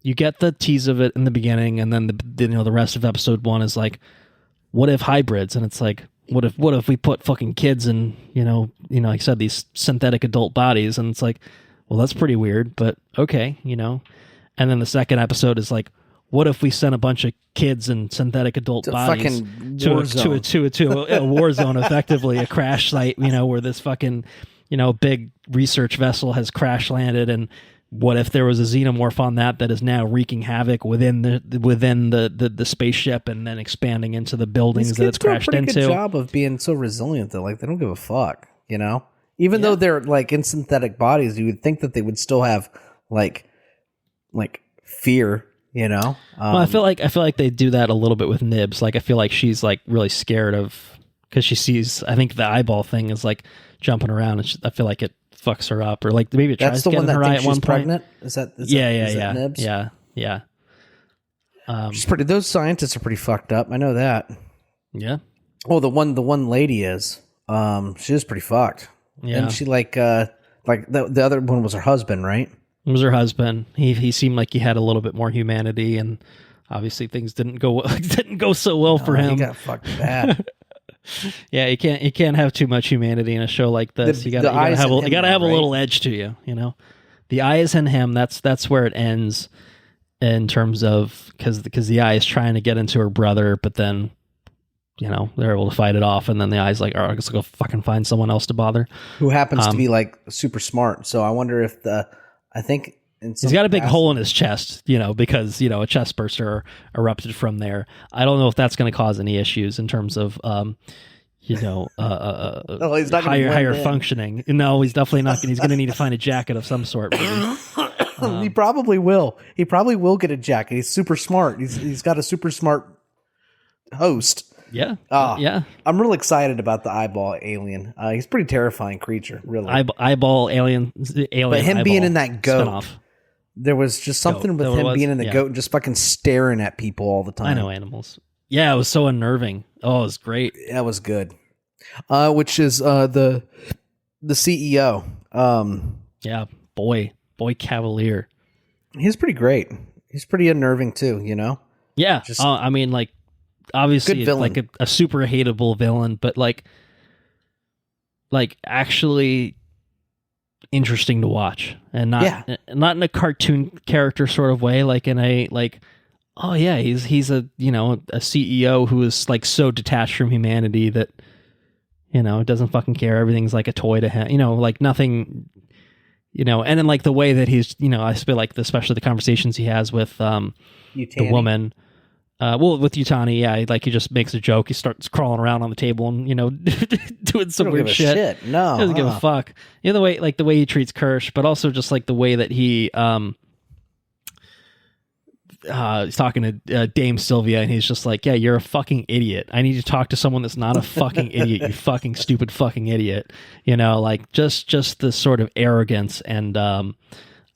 you get the tease of it in the beginning, and then the rest of episode 1 is like, what if hybrids? And it's like, what if we put fucking kids in, you know, like I said, these synthetic adult bodies? And it's like, well, that's pretty weird, but okay, you know. And then the second episode is like, what if we sent a bunch of kids in synthetic adult bodies to a war zone, effectively a crash site, you know, where this fucking, you know, big research vessel has crash landed, and what if there was a xenomorph on that is now wreaking havoc within the spaceship and then expanding into the buildings that it's crashed into? These kids do a pretty good job of being so resilient though. Like they don't give a fuck, you know. Even though they're like in synthetic bodies, you would think that they would still have like fear. You know, well, I feel like they do that a little bit with Nibs. Like I feel like she's like really scared of, because she sees, I think the eyeball thing is like jumping around, and I feel like it fucks her up, or like maybe it tries to get in her eye at one point. Pregnant? Is that Nibs? Yeah. She's pretty. Those scientists are pretty fucked up. I know that. Yeah. Oh, the one lady is. She is pretty fucked. Yeah. And she like the other one was her husband, right? It was her husband. He seemed like he had a little bit more humanity, and obviously things didn't go so well for him. He got fucked bad. Yeah, you can't have too much humanity in a show like this. You gotta have a little edge to you. You know, the eye is in him. That's where it ends in terms of because the eye is trying to get into her brother, but then, you know, they're able to fight it off, and then the eye's like, all right, I guess I'll go fucking find someone else to bother. Who happens to be like super smart. So I wonder if I think he's got a big hole in his chest, you know, because, you know, a chest burster erupted from there. I don't know if that's going to cause any issues in terms of, you know, no, he's not higher functioning. No, he's definitely not. He's going to need to find a jacket of some sort. He probably will. He probably will get a jacket. He's super smart. He's got a super smart host. Yeah. Yeah. I'm real excited about the eyeball alien. He's a pretty terrifying creature, really. Eyeball alien. But him being in that goat, spin-off. There was just something with him being in the goat and just fucking staring at people all the time. I know animals. Yeah, it was so unnerving. Oh, it was great. That was good. Which is the CEO. Yeah, boy Cavalier. He's pretty great. He's pretty unnerving too, you know? Yeah. I mean, like, obviously it's like a super hateable villain, but like actually interesting to watch, and not in a cartoon character sort of way, like in a like, oh yeah, he's a, you know, a CEO who is like so detached from humanity that, you know, doesn't fucking care. Everything's like a toy to him, you know, like nothing, you know. And then like the way that he's, you know, I feel like especially the conversations he has with the woman. Well, with Yutani, yeah, like he just makes a joke. He starts crawling around on the table and, you know, doing some weird shit. No, he doesn't give a fuck. You know, the way he treats Kirsch, but also just like the way that he he's talking to Dame Sylvia, and he's just like, yeah, you're a fucking idiot. I need to talk to someone that's not a fucking idiot. You fucking stupid fucking idiot. You know, like just this sort of arrogance and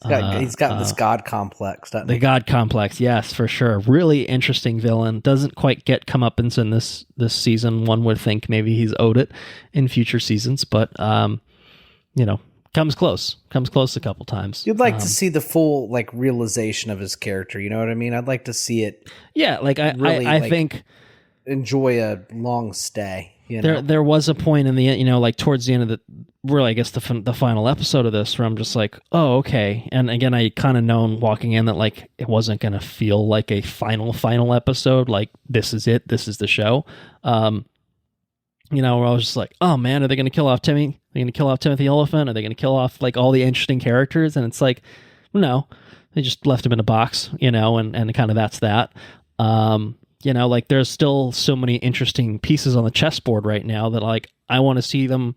he's got this god complex. The god complex, yes, for sure. Really interesting villain. Doesn't quite get comeuppance in this season. One would think maybe he's owed it in future seasons, but you know, comes close a couple times. You'd like to see the full like realization of his character. You know what I mean? I'd like to see it. Yeah, like I think enjoy a long stay. You know? There was a point in the end, you know, like towards the end of I guess the final episode of this, where I'm just like, oh, okay. And again, I kind of known walking in that like it wasn't going to feel like a final episode. Like this is it. This is the show. you know, where I was just like, oh man, are they going to kill off Timmy? Are they going to kill off Timothy Oliphant? Are they going to kill off like all the interesting characters? And it's like, no, they just left him in a box, you know, and kind of that's that. You know, like there's still so many interesting pieces on the chessboard right now that like I want to see them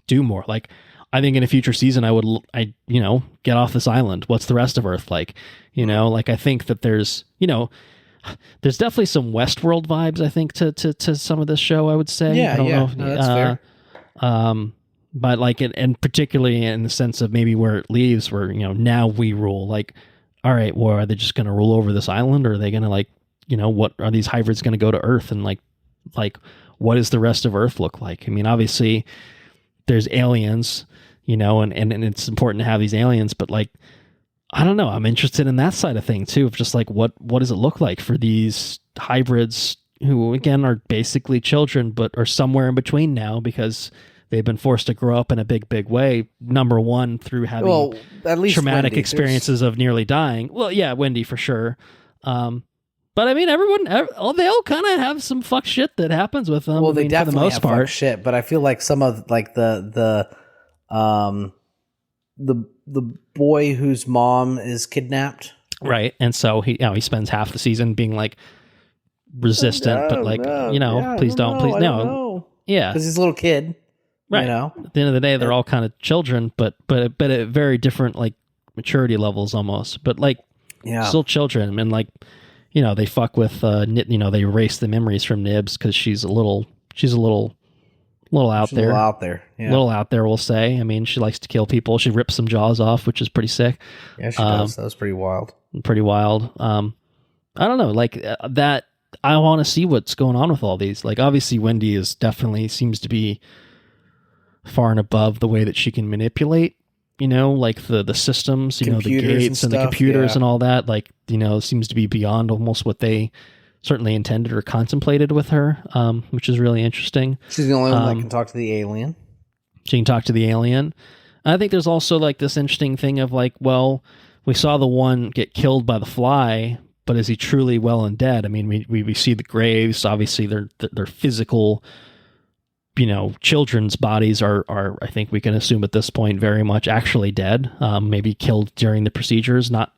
do more. Like I think in a future season, I you know, get off this island. What's the rest of Earth like? You know, like I think that there's, you know, there's definitely some Westworld vibes, I think, to some of this show, I would say. Yeah, I don't know if, that's fair. But like, and particularly in the sense of maybe where it leaves, where, you know, now we rule. Like, all right, well, are they just going to rule over this island, or are they going to like, you know, what are these hybrids going to go to Earth, and like, what does the rest of Earth look like? I mean, obviously, there's aliens, you know, and it's important to have these aliens, but like, I don't know. I'm interested in that side of thing too, of just like what does it look like for these hybrids who again are basically children, but are somewhere in between now because they've been forced to grow up in a big way. Number one, through having at least traumatic Wendy, experiences of nearly dying. Well, yeah, Wendy for sure. But I mean, they all kind of have some fuck shit that happens with them. Well, they definitely for the most have part. fuck shit, but I feel like some of like the boy whose mom is kidnapped, right? And so he spends half the season being like resistant, but like please don't, yeah, because he's a little kid, right? You know, at the end of the day, they're all kind of children, but at very different like maturity levels almost, but like still children, and like, you know, they fuck with you know, they erase the memories from Nibs because she's a little out there. Yeah. Little out there, we'll say. I mean, she likes to kill people. She rips some jaws off, which is pretty sick. Yeah, she does. That was pretty wild. I don't know, like that. I want to see what's going on with all these. Like, obviously, Wendy is definitely seems to be far and above the way that she can manipulate, you know, like the systems, you know, the gates and the computers and all that. Like, you know, seems to be beyond almost what they certainly intended or contemplated with her, which is really interesting. She's the only one that can talk to the alien. She can talk to the alien. I think there's also like this interesting thing of like, well, we saw the one get killed by the fly, but is he truly well and dead? I mean, we see the graves. Obviously, they're physical, you know, children's bodies are I think we can assume at this point very much actually dead, maybe killed during the procedures, not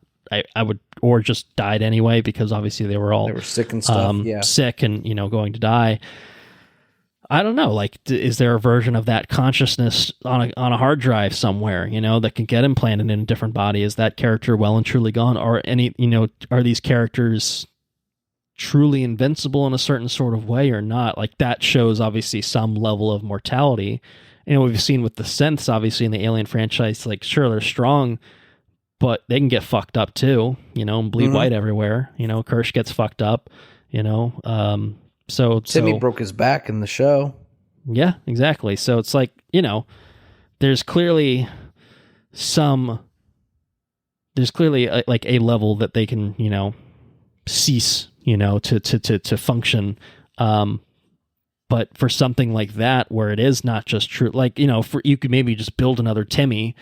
I would, or just died anyway, because obviously they were sick and stuff, sick and, you know, going to die. I don't know, like, is there a version of that consciousness on a hard drive somewhere, you know, that can get implanted in a different body? Is that character well and truly gone? Or any, you know, are these characters truly invincible in a certain sort of way or not? Like, that shows obviously some level of mortality. You know, we've seen with the synths, obviously, in the Alien franchise, like, sure, they're strong, but they can get fucked up too, you know, and bleed white everywhere. You know, Kirsch gets fucked up, you know. So Timmy broke his back in the show. Yeah, exactly. So it's like, you know, there's clearly like a level that they can, you know, cease, you know, to function. But for something like that, where it is not just true, like, you know, you could maybe just build another Timmy.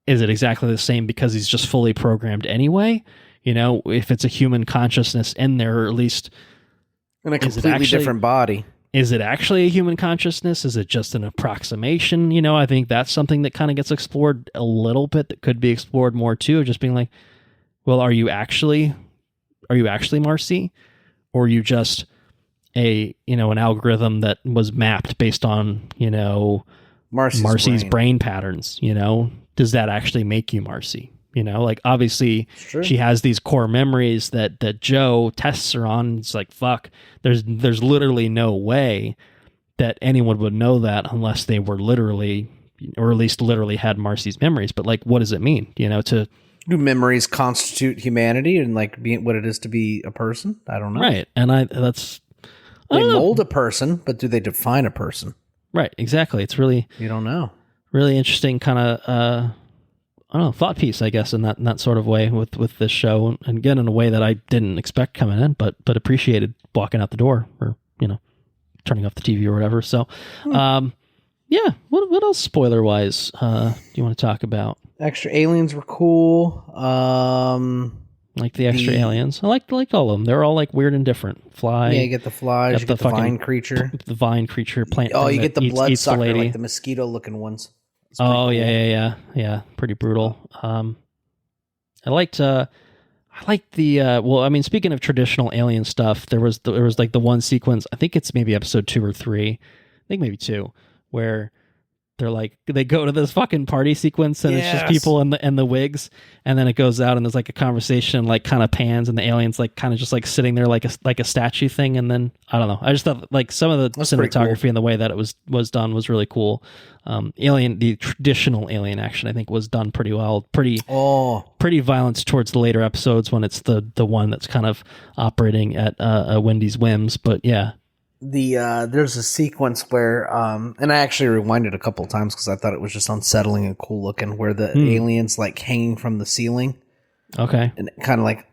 Is it exactly the same because he's just fully programmed anyway? You know, if it's a human consciousness in there, or at least in a completely different body. Is it actually a human consciousness? Is it just an approximation? You know, I think that's something that kind of gets explored a little bit, that could be explored more too, just being like, well, are you actually Marcy? Or are you just an algorithm that was mapped based on, you know, Marcy's brain patterns, you know? Does that actually make you Marcy? You know, like, obviously she has these core memories that Joe tests her on. It's like, fuck, there's literally no way that anyone would know that unless they were literally, or at least literally had Marcy's memories. But like, what does it mean? You know, do memories constitute humanity and like being what it is to be a person? I don't know. Right. And they mold a person, but do they define a person? Right. Exactly. It's really, you don't know. Really interesting kind of, I don't know, thought piece, I guess, in that sort of way with this show, and again, in a way that I didn't expect coming in, but appreciated walking out the door, or, you know, turning off the TV or whatever. So, yeah. What else spoiler wise do you want to talk about? Extra aliens were cool. Like the extra aliens. I like all of them. They're all like weird and different. Fly. Yeah, you get the flies, you get the vine creature. The vine creature plant. Oh, you get the bloodsucker, the like the mosquito looking ones. Oh, cool. Yeah. Pretty brutal. I liked the well, I mean, speaking of traditional alien stuff, there was like the one sequence, I think it's maybe episode 2 or 3. I think maybe 2, where they're like, they go to this fucking party sequence and it's just people in the wigs, and then it goes out and there's like a conversation, like kind of pans, and the aliens like kind of just like sitting there like a statue thing, and then I don't know. I just thought like some of the cinematography cool. and the way that it was done was really cool. The traditional alien action I think was done pretty well. Pretty violent towards the later episodes when it's the one that's kind of operating at Wendy's whims, but yeah. There's a sequence where and I actually rewinded a couple of times because I thought it was just unsettling and cool looking, where the alien's like hanging from the ceiling. Okay. And it kind of like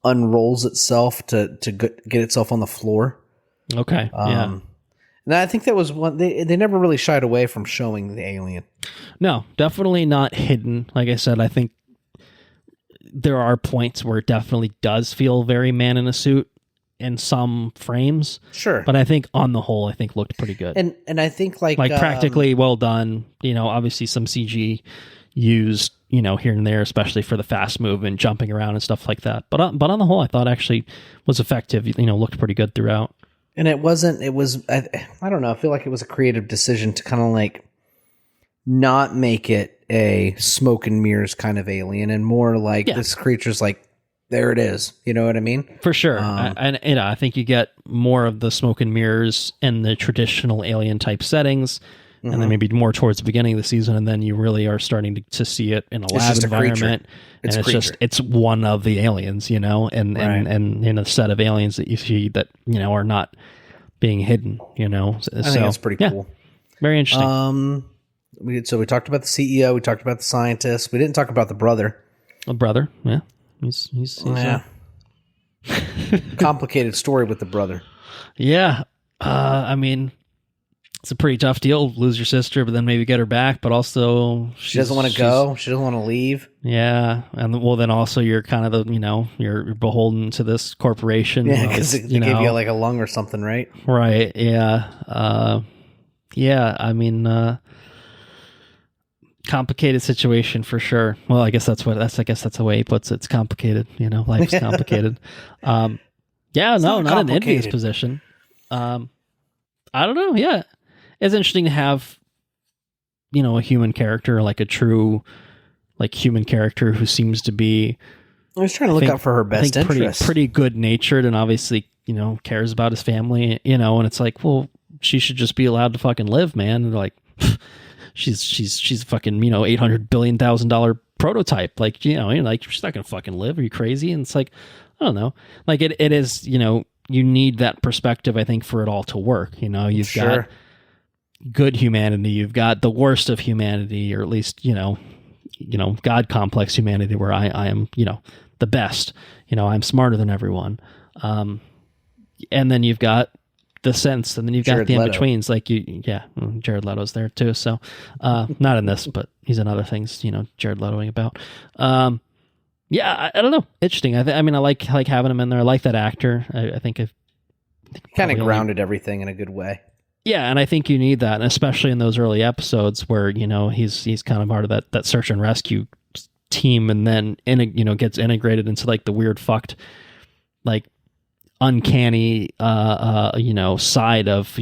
unrolls itself to get itself on the floor. Okay. Yeah. And I think that was one they never really shied away from showing the alien. No, definitely not hidden. Like I said, I think there are points where it definitely does feel very man in a suit in some frames. Sure. But I think on the whole, I think looked pretty good. And I think like practically well done, obviously some CG used, here and there, especially for the fast move and jumping around and stuff like that. But on the whole, I thought actually was effective, looked pretty good throughout. And I don't know, I feel like it was a creative decision to kind of like not make it a smoke and mirrors kind of alien, and more like this creature's like, there it is. You know what I mean? For sure. I think you get more of the smoke and mirrors in the traditional alien type settings, and then maybe more towards the beginning of the season, and then you really are starting to see it in a lab environment. It's one of the aliens, and in a set of aliens that you see that, are not being hidden, I think that's pretty cool. Very interesting. We talked about the CEO, we talked about the scientist, we didn't talk about the brother. A brother, yeah. He's complicated story with the brother. Yeah. I mean, it's a pretty tough deal. Lose your sister, but then maybe get her back. But also, she doesn't want to go. She doesn't want to leave. Yeah. And then also you're kind of you're beholden to this corporation. Yeah. Because they gave you like a lung or something, right? Right. Yeah. Yeah. I mean, complicated situation for sure. Well, I guess that's the way he puts it. It's complicated, life's complicated. Not an envious position. I don't know. Yeah. It's interesting to have, a human character, like a true, like human character who seems to be, I was trying to look out for her best interests. Pretty good natured, and obviously, cares about his family, and it's like, well, she should just be allowed to fucking live, man. And they're like, She's fucking, $800 billion prototype. Like, like she's not gonna fucking live. Are you crazy? And it's like, I don't know. Like it is, you need that perspective, I think, for it all to work. You've got good humanity, you've got the worst of humanity, or at least, God complex humanity, where I am, the best. I'm smarter than everyone. And then you've got the sense, and then you've got the in-betweens, like Jared Leto's there too, so not in this, but he's in other things, Jared Letoing about. I don't know, interesting. I mean I like having him in there. I like that actor. I think kind of grounded everything in a good way. Yeah, and I think you need that, and especially in those early episodes where he's kind of part of that search and rescue team, and then gets integrated into like the weird fucked like uncanny side of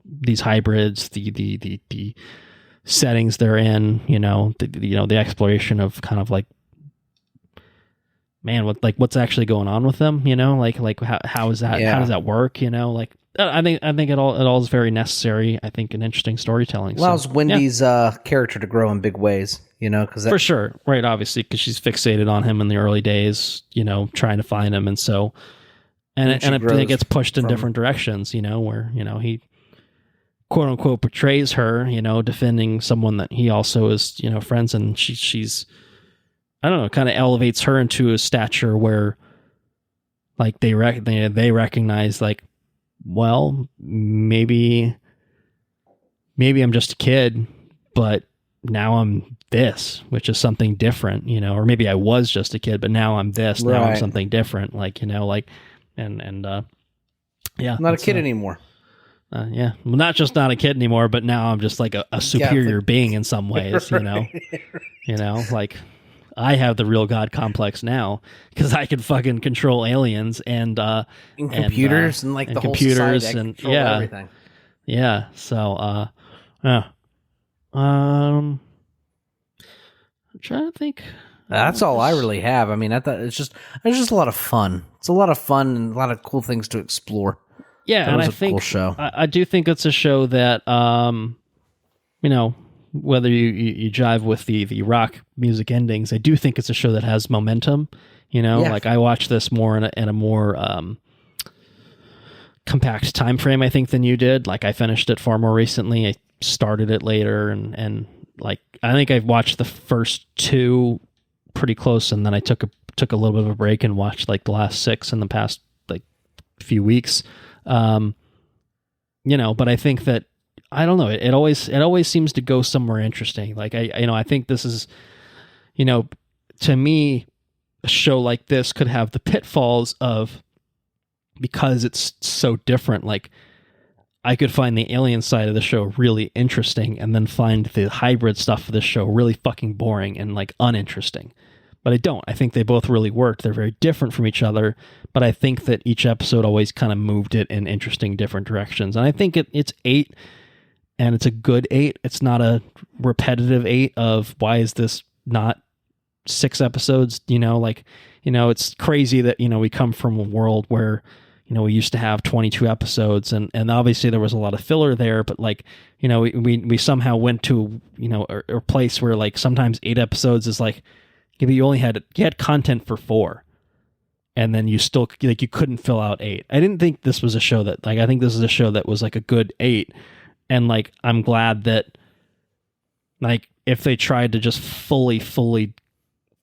these hybrids, the settings they're in, the exploration of kind of like, man, what's actually going on with them, like how is that, how does that work, I think it all is very necessary. I think an interesting storytelling allows Wendy's character to grow in big ways, because for sure, right? Obviously, because she's fixated on him in the early days, trying to find him, and so. And it gets pushed in different directions, where, he quote unquote betrays her, defending someone that he also is, friends. And she's, I don't know, kind of elevates her into a stature where like they recognize like, well, maybe I'm just a kid, but now I'm this, which is something different, or maybe I was just a kid, but now I'm this, now I'm something different. Like, yeah. Not a kid anymore. Yeah. Well, not just not a kid anymore, but now I'm just like a superior being in some ways, like I have the real God complex now because I can fucking control aliens and computers and like the computers whole society, and everything. Yeah. So, I'm trying to think. That's all I really have. I mean, I thought it's just a lot of fun. It's a lot of fun and a lot of cool things to explore. Yeah, and I think cool show. I do think it's a show that, whether you jive with the rock music endings, I do think it's a show that has momentum. Like I watched this more in a more compact time frame, I think, than you did. Like I finished it far more recently. I started it later, and like I think I've watched the first 2 pretty close, and then I took a little bit of a break and watched like the last 6 in the past like few weeks. But I think that I don't know. It always seems to go somewhere interesting. Like I think this is, to me, a show like this could have the pitfalls of, because it's so different. Like I could find the alien side of the show really interesting, and then find the hybrid stuff of this show really fucking boring and like uninteresting. But I don't. I think they both really worked. They're very different from each other, but I think that each episode always kind of moved it in interesting, different directions. And I think it's 8, and it's a good 8. It's not a repetitive 8 of why is this not 6 episodes? It's crazy that, we come from a world where, we used to have 22 episodes, and obviously there was a lot of filler there, but like, we somehow went to, a place where like sometimes 8 episodes is like, you had content for 4, and then you still like you couldn't fill out 8. I didn't think this was a show that like I think this is a show that was like a good 8, and like I'm glad that like if they tried to just fully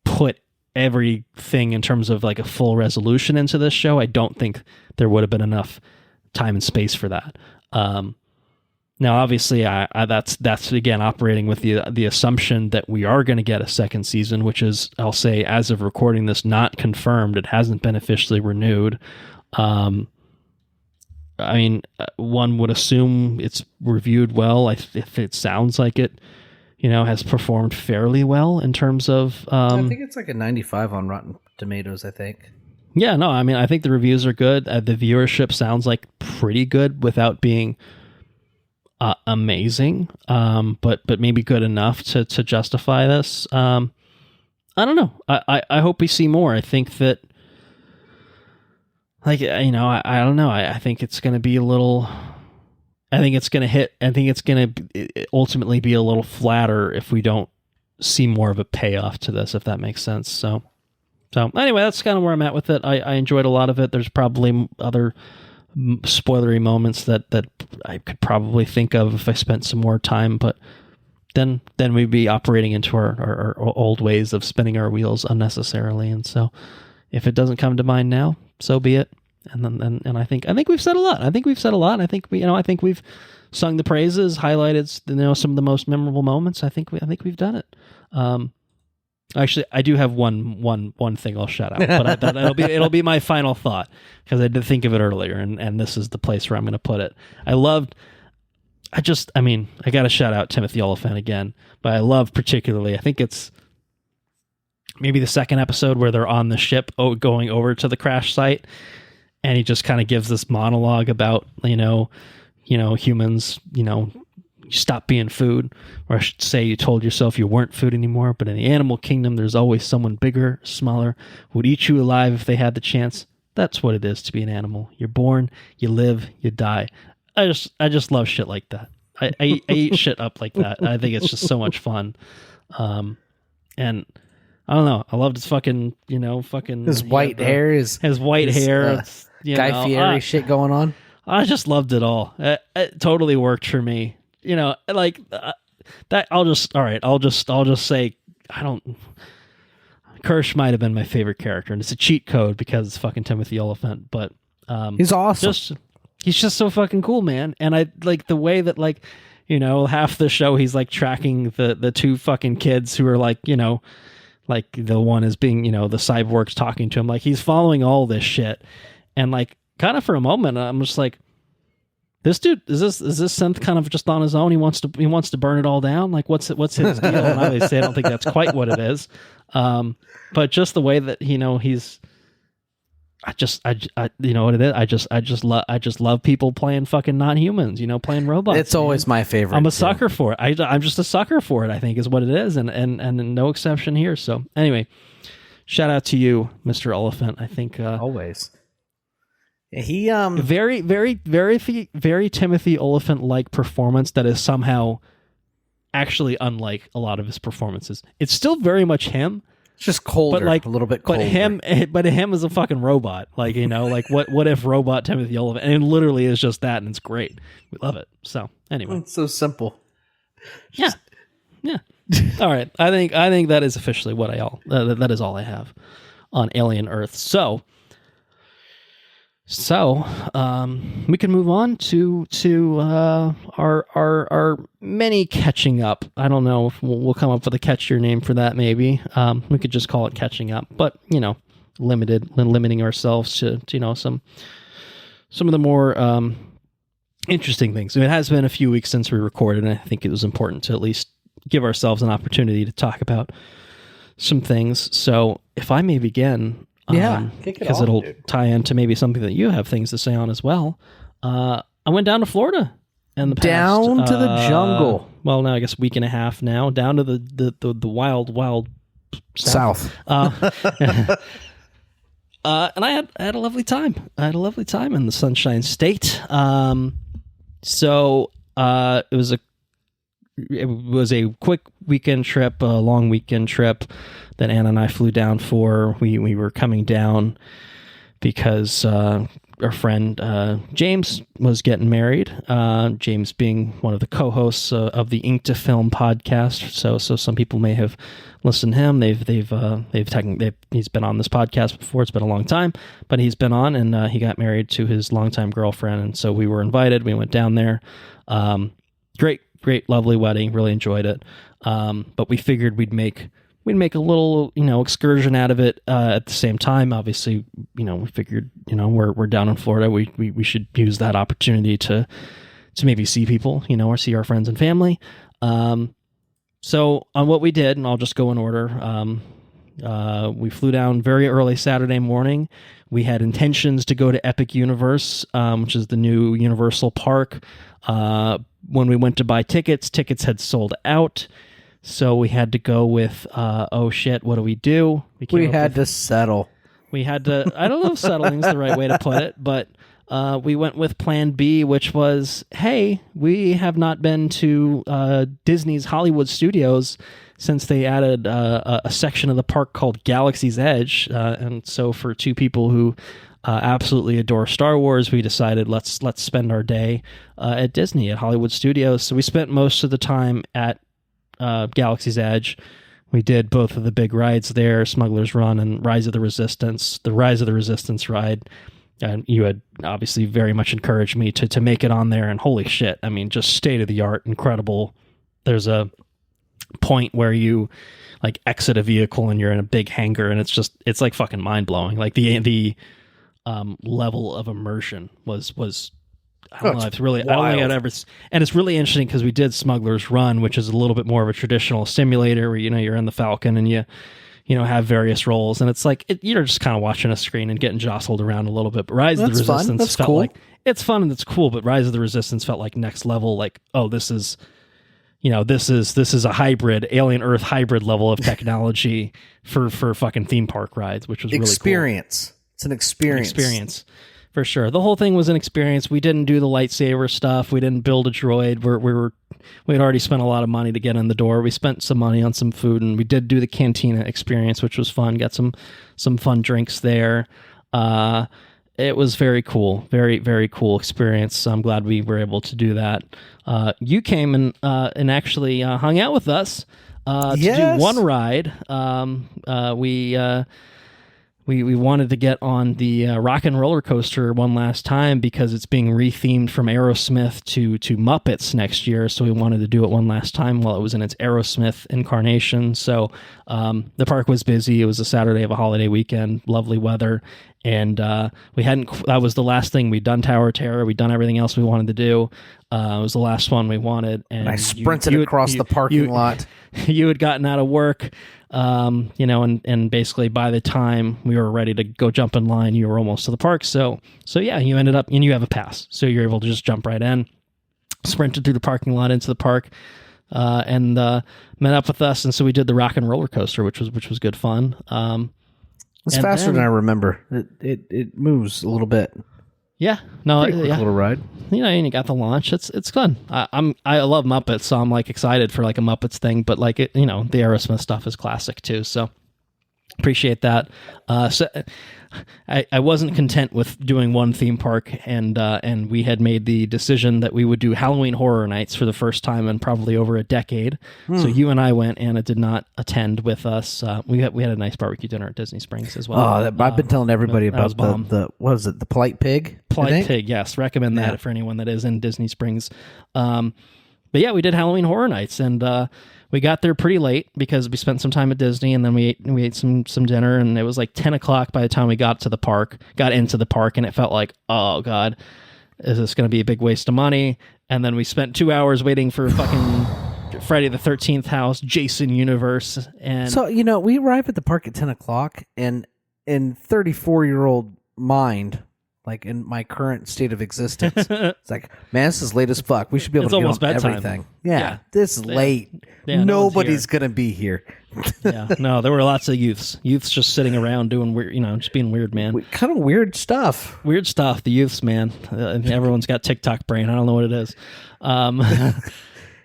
put everything in terms of like a full resolution into this show, I don't think there would have been enough time and space for that. Now, obviously, that's again operating with the assumption that we are going to get a second season, which is, I'll say, as of recording this, not confirmed. It hasn't been officially renewed. I mean, one would assume it's reviewed well. If it sounds like it, has performed fairly well in terms of. I think it's like a 95 on Rotten Tomatoes, I think. Yeah, no, I mean, I think the reviews are good. The viewership sounds like pretty good without being amazing, but maybe good enough to justify this. I don't know. I hope we see more. I think that, like, I don't know. I think it's going to be a little. I think it's going to hit. I think it's going to ultimately be a little flatter if we don't see more of a payoff to this, if that makes sense. So anyway, that's kind of where I'm at with it. I enjoyed a lot of it. There's probably other spoilery moments that I could probably think of if I spent some more time, but then we'd be operating into our old ways of spinning our wheels unnecessarily. And so if it doesn't come to mind now, so be it. And I think we've said a lot. I think we've sung the praises, highlighted some of the most memorable moments. I think we've done it. Actually, I do have one thing I'll shout out, but it'll be my final thought, because I did think of it earlier, and this is the place where I'm going to put it. I got to shout out Timothy Oliphant again, but I love particularly, I think it's maybe the second episode where they're on the ship going over to the crash site, and he just kind of gives this monologue about, humans, stop being food, or I should say you told yourself you weren't food anymore, but in the animal kingdom there's always someone bigger, smaller, who would eat you alive if they had the chance. That's what it is to be an animal. You're born, you live, you die. I just love shit like that. I eat shit up like that. I think it's just so much fun. And I don't know, I loved his fucking his white hair, his white hair, Guy Fieri shit going on. I just loved it all. It totally worked for me. Like that. I'll just say Kirsch might have been my favorite character, and it's a cheat code because it's fucking Timothy Oliphant, but he's awesome. He's just so fucking cool, man. And I like the way that, like, half the show he's like tracking the two fucking kids who are like, like the one is being, the cyborg's talking to him. Like he's following all this shit. And like kind of for a moment, I'm just like, this dude, is this synth kind of just on his own? He wants to burn it all down. Like what's his deal? And obviously I don't think that's quite what it is. But just the way that, he's, you know what it is? I just love people playing fucking non-humans, playing robots. It's always my favorite. I'm a sucker for it. I'm just a sucker for it, I think is what it is. And no exception here. So anyway, shout out to you, Mr. Elephant. I think, always. He, very, very, very, very Timothy Oliphant-like performance that is somehow actually unlike a lot of his performances. It's still very much him. It's just colder, but like a little bit colder. But him as a fucking robot, like like what if robot Timothy Oliphant? And it literally is just that, and it's great. We love it. So anyway, it's so simple. Yeah. All right, I think that is officially what that is all I have on Alien Earth. So we can move on to our many catching up. I don't know if we'll come up with a catchier name for that. Maybe we could just call it catching up. But limiting ourselves to some of the more interesting things. It has been a few weeks since we recorded, and I think it was important to at least give ourselves an opportunity to talk about some things. So if I may begin. Because it'll tie into maybe something that you have things to say on as well. I went down to Florida in the past. Down to the jungle. Well, now I guess a week and a half now. Down to the wild south. And I had a lovely time. I had a lovely time in the Sunshine State. So it was a quick weekend trip, a long weekend trip that Anna and I flew down for. We were coming down because our friend James was getting married. James being one of the co-hosts of the Ink to Film podcast. So some people may have listened to him. He's been on this podcast before. It's been a long time, but he's been on, and he got married to his longtime girlfriend, and so we were invited. We went down there. Great, lovely wedding. Really enjoyed it. But we figured we'd make a little, excursion out of it. At the same time, obviously, we figured, we're down in Florida. We should use that opportunity to maybe see people, or see our friends and family. So on what we did, and I'll just go in order. We flew down very early Saturday morning. We had intentions to go to Epic Universe, which is the new Universal park. When we went to buy tickets had sold out. So we had to go with, oh shit, what do we do? We had to settle. We had to, I don't know if settling is the right way to put it, but we went with plan B, which was, hey, we have not been to Disney's Hollywood Studios since they added a section of the park called Galaxy's Edge. And so for two people who absolutely adore Star Wars, we decided let's spend our day at Disney, at Hollywood Studios. So we spent most of the time at Galaxy's Edge. We did both of the big rides there, Smuggler's Run and Rise of the Resistance. The Rise of the Resistance ride, and you had obviously very much encouraged me to make it on there, and holy shit, I mean, just state-of-the-art, incredible. There's a point where you like exit a vehicle and you're in a big hangar, and it's like fucking mind-blowing. Like the level of immersion was I don't know. It's really, wild. I don't think I'd ever, and it's really interesting because we did Smuggler's Run, which is a little bit more of a traditional simulator where, you're in the Falcon and you have various roles, and it's like, you're just kind of watching a screen and getting jostled around a little bit. But Rise of the Resistance felt cool. Like, it's fun and it's cool, but Rise of the Resistance felt like next level. Like, oh, this is a hybrid, Alien Earth hybrid level of technology for fucking theme park rides, which was really cool. It's an experience. For sure. The whole thing was an experience. We didn't do the lightsaber stuff. We didn't build a droid. We had already spent a lot of money to get in the door. We spent some money on some food, and we did do the cantina experience, which was fun. Got some fun drinks there. It was very cool. Very, very cool experience. So I'm glad we were able to do that. You came and actually hung out with us to do one ride. we wanted to get on the Rock and Roller Coaster one last time because it's being rethemed from Aerosmith to Muppets next year. So we wanted to do it one last time while it was in its Aerosmith incarnation. So the park was busy. It was a Saturday of a holiday weekend, lovely weather. And that was the last thing. We'd done Tower of Terror. We'd done everything else we wanted to do. It was the last one we wanted. And I sprinted across the parking lot. You had gotten out of work, and basically by the time we were ready to go jump in line, you were almost to the park. So yeah, you ended up, and you have a pass. So you're able to just jump right in, sprinted through the parking lot into the park, and met up with us. And so we did the Rock and Roller Coaster, which was good fun. It's faster than I remember. It moves a little bit. Yeah, no, pretty quick little ride. And you got the launch. It's fun. I love Muppets, so I'm like excited for like a Muppets thing. But like the Aerosmith stuff is classic too. So appreciate that. So I wasn't content with doing one theme park, and we had made the decision that we would do Halloween Horror Nights for the first time in probably over a decade. So you and I went. Anna did not attend with us. We had a nice barbecue dinner at Disney Springs as well. Oh, I've been telling everybody about the what is it? The Polite Pig. Polite Pig. Yes, recommend that for anyone that is in Disney Springs. But yeah, we did Halloween Horror Nights, and we got there pretty late because we spent some time at Disney, and then we ate some dinner, and it was like 10 o'clock by the time we got into the park, and it felt like, oh God, is this going to be a big waste of money? And then we spent 2 hours waiting for fucking Friday the 13th house, Jason Universe. And so, we arrived at the park at 10 o'clock, and in 34-year-old mind, like in my current state of existence, it's like, man, this is late as fuck. We should be able to get on everything. Yeah, this is late. Yeah, nobody's going to be here. Yeah, no, there were lots of youths just sitting around doing weird, just being weird, man. Kind of weird stuff. Weird stuff. The youths, man. Everyone's got TikTok brain. I don't know what it is.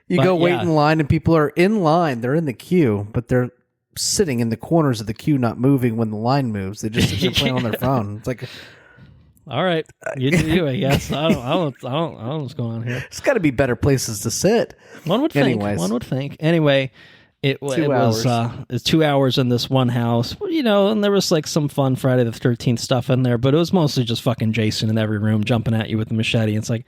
You go wait in line, and people are in line. They're in the queue, but they're sitting in the corners of the queue, not moving when the line moves. They just sit there playing on their phone. It's like, all right, you do you, I guess. I don't know what's going on here. There's got to be better places to sit. One would think. Anyway, it was 2 hours in this one house, and there was like some fun Friday the 13th stuff in there, but it was mostly just fucking Jason in every room jumping at you with a machete. It's like,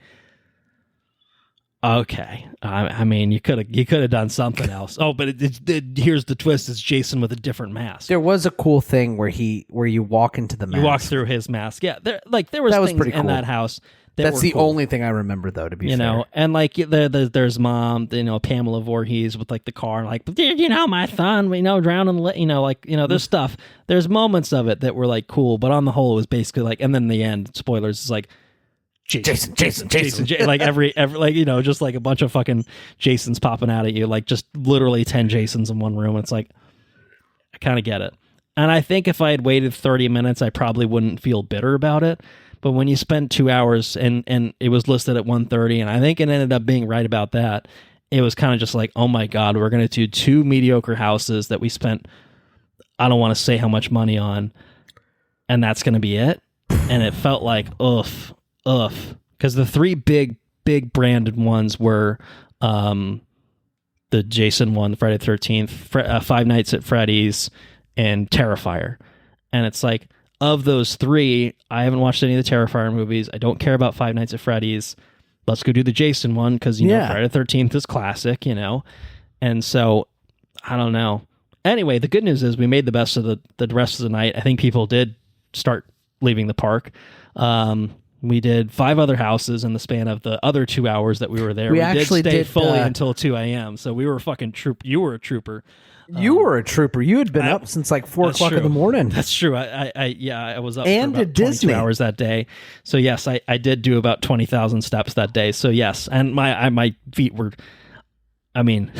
okay, I mean, you could have done something else. Oh, but here's the twist: it's Jason with a different mask. There was a cool thing where you walk into the mask. You walk through his mask. Yeah, there was things pretty cool in that house. That's the only thing I remember, though. To be fair, and like there's mom, Pamela Voorhees with like the car, like my son, drowning, there's stuff. There's moments of it that were like cool, but on the whole, it was basically like, and then the end, spoilers, is like. Jason, like every like just like a bunch of fucking Jasons popping out at you, like just literally 10 Jasons in one room. It's like, I kind of get it, and I think if I had waited 30 minutes, I probably wouldn't feel bitter about it. But when you spend 2 hours and it was listed at 1:30, and I think it ended up being right about that, it was kind of just like, oh my God, we're gonna do 2 mediocre houses that we spent, I don't want to say how much money on, and that's gonna be it. And it felt like because the 3 big branded ones were the Jason one, Friday the 13th, Five Nights at Freddy's, and Terrifier. And it's like, of those 3, I haven't watched any of the Terrifier movies. I don't care about Five Nights at Freddy's. Let's go do the Jason one because Friday the 13th is classic, and so I don't know. Anyway, the good news is we made the best of the rest of the night. I think people did start leaving the park. We did 5 other houses in the span of the other 2 hours that we were there. We did stay fully until 2 a.m. So we were fucking troop. You were a trooper. You were a trooper. You had been up since like 4 o'clock in the morning. That's true. I was up and for about 22 hours that day. So yes, I did do about 20,000 steps that day. So yes, and my feet were. I mean,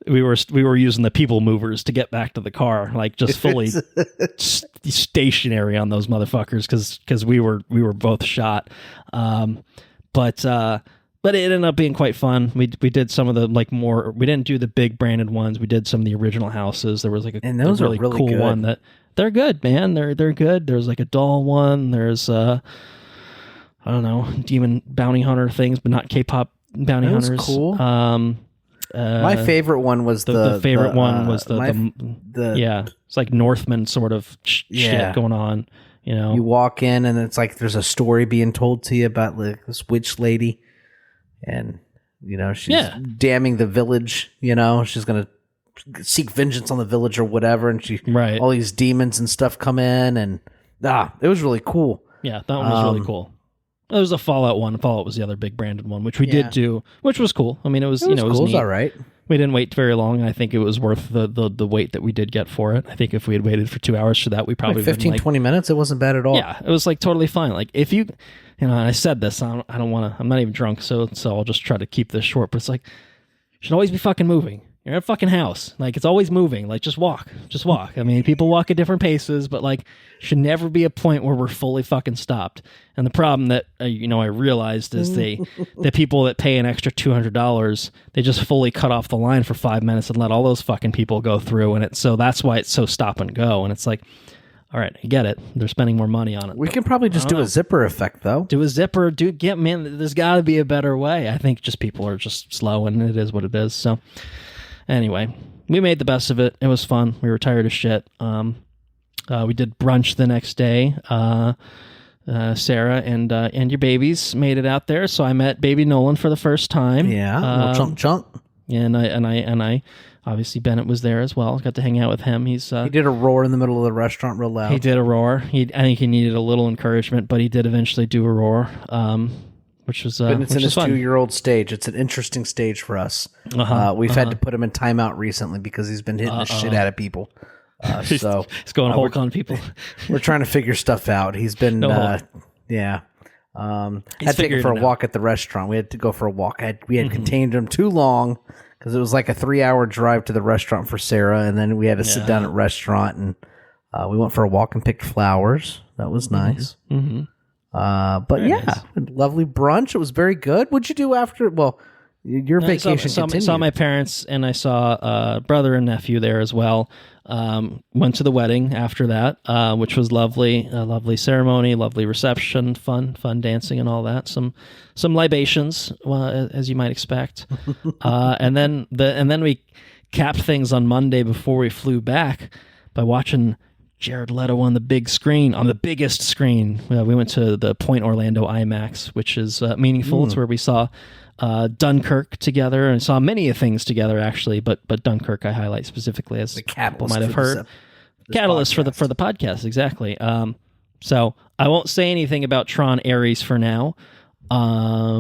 we were using the people movers to get back to the car, like just fully stationary on those motherfuckers because we were both shot. But it ended up being quite fun. We did some of the like more. We didn't do the big branded ones. We did some of the original houses. There was like a really cool good. One that they're good, man. They're good. There's like a doll one. There's I don't know, demon bounty hunter things, but not K-pop bounty hunters. Cool. My favorite one was the favorite one was it's like Northman sort of shit going on. You know, you walk in and it's like there's a story being told to you about like this witch lady, and you know she's damning the village. You know, she's gonna seek vengeance on the village or whatever, and all these demons and stuff come in, and it was really cool. Yeah, that one was really cool. It was a Fallout one. Fallout was the other big branded one, which we did do, which was cool. I mean, it was cool. It was neat. All right. We didn't wait very long, and I think it was worth the wait that we did get for it. I think if we had waited for 2 hours for that, we probably like 15-20 minutes. It wasn't bad at all. Yeah, it was like totally fine. Like if you know, and I said this, I don't want to. I'm not even drunk, so I'll just try to keep this short. But it's like you should always be fucking moving. You're in a fucking house. Like, it's always moving. Like, just walk. Just walk. I mean, people walk at different paces, but, like, should never be a point where we're fully fucking stopped. And the problem that, I realized is the people that pay an extra $200, they just fully cut off the line for 5 minutes and let all those fucking people go through. And so that's why it's so stop and go. And it's like, all right, I get it. They're spending more money on it. We can probably just do a zipper effect, though. Do a zipper. Man, there's got to be a better way. I think just people are just slow, and it is what it is. So... Anyway, we made the best of it. It was fun. We were tired as shit. We did brunch the next day. Sarah and your babies made it out there, so I met baby Nolan for the first time. Yeah, little chunk. And I obviously Bennett was there as well. Got to hang out with him. He did a roar in the middle of the restaurant real loud. He did a roar. I think he needed a little encouragement, but he did eventually do a roar. Which was but it's in his fun. 2-year-old stage. It's an interesting stage for us. We've had to put him in timeout recently because he's been hitting the shit out of people. So he's going Hulk on people. We're trying to figure stuff out. He's been had to take him for a walk at the restaurant. We had to go for a walk. We had contained him too long because it was like a 3-hour drive to the restaurant for Sarah, and then we had to sit down at restaurant, and we went for a walk and picked flowers. That was nice. Mm-hmm. But very nice. Lovely brunch. It was very good. What'd you do after? Well, your vacation continued. Saw my parents, and I saw brother and nephew there as well. Went to the wedding after that, which was lovely. A lovely ceremony, lovely reception, fun dancing and all that. Some libations, as you might expect. And then we capped things on Monday before we flew back by watching Jared Leto on the big screen, on the biggest screen. We went to the Point Orlando IMAX, which is meaningful. It's where we saw Dunkirk together and saw many things together, actually. But Dunkirk I highlight specifically as the catalyst might have heard. Catalyst for the podcast, exactly. So I won't say anything about Tron Ares for now.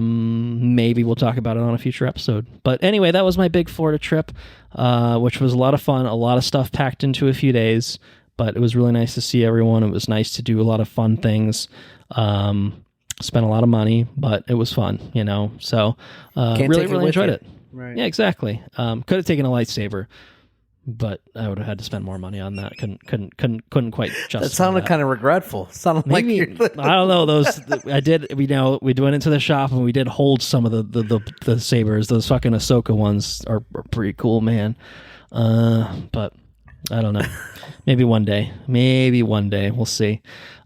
Maybe we'll talk about it on a future episode. But anyway, that was my big Florida trip, which was a lot of fun. A lot of stuff packed into a few days. But it was really nice to see everyone. It was nice to do a lot of fun things. Spent a lot of money, but it was fun, So really enjoyed it. Right. Yeah, exactly. Could have taken a lightsaber, but I would have had to spend more money on that. Couldn't quite justify that. Sounded kind of regretful. Sounded maybe, like I don't know those. I did. We went into the shop and we did hold some of the sabers. Those fucking Ahsoka ones are pretty cool, man. But I don't know. Maybe one day. We'll see.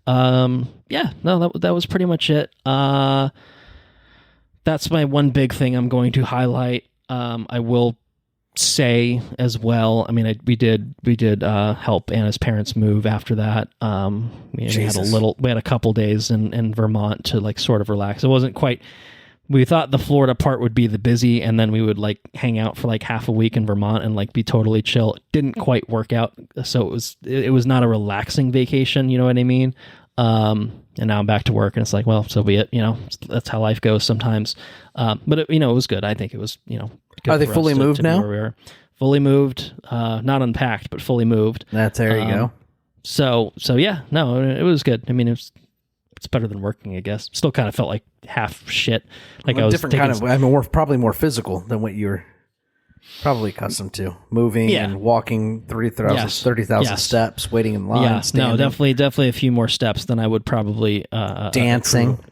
That was pretty much it. That's my one big thing I'm going to highlight. I will say as well. I mean, we did help Anna's parents move after that. We had a couple days in Vermont to like sort of relax. It wasn't quite. We thought the Florida part would be the busy, and then we would like hang out for like half a week in Vermont and like be totally chill. It didn't quite work out, so it was not a relaxing vacation. You know what I mean? And now I'm back to work, and it's like, well, so be it. That's how life goes sometimes. But it was good. I think it was good. Are they fully moved now? Where we were. Fully moved, not unpacked, but fully moved. There you go. So yeah, no, it was good. I mean, it's better than working, I guess. Still kind of felt like half shit. Like I was different kind of. I mean, probably more physical than what you're probably accustomed to. Moving and walking 30,000 steps, waiting in line. Yeah, no, definitely a few more steps than I would probably dancing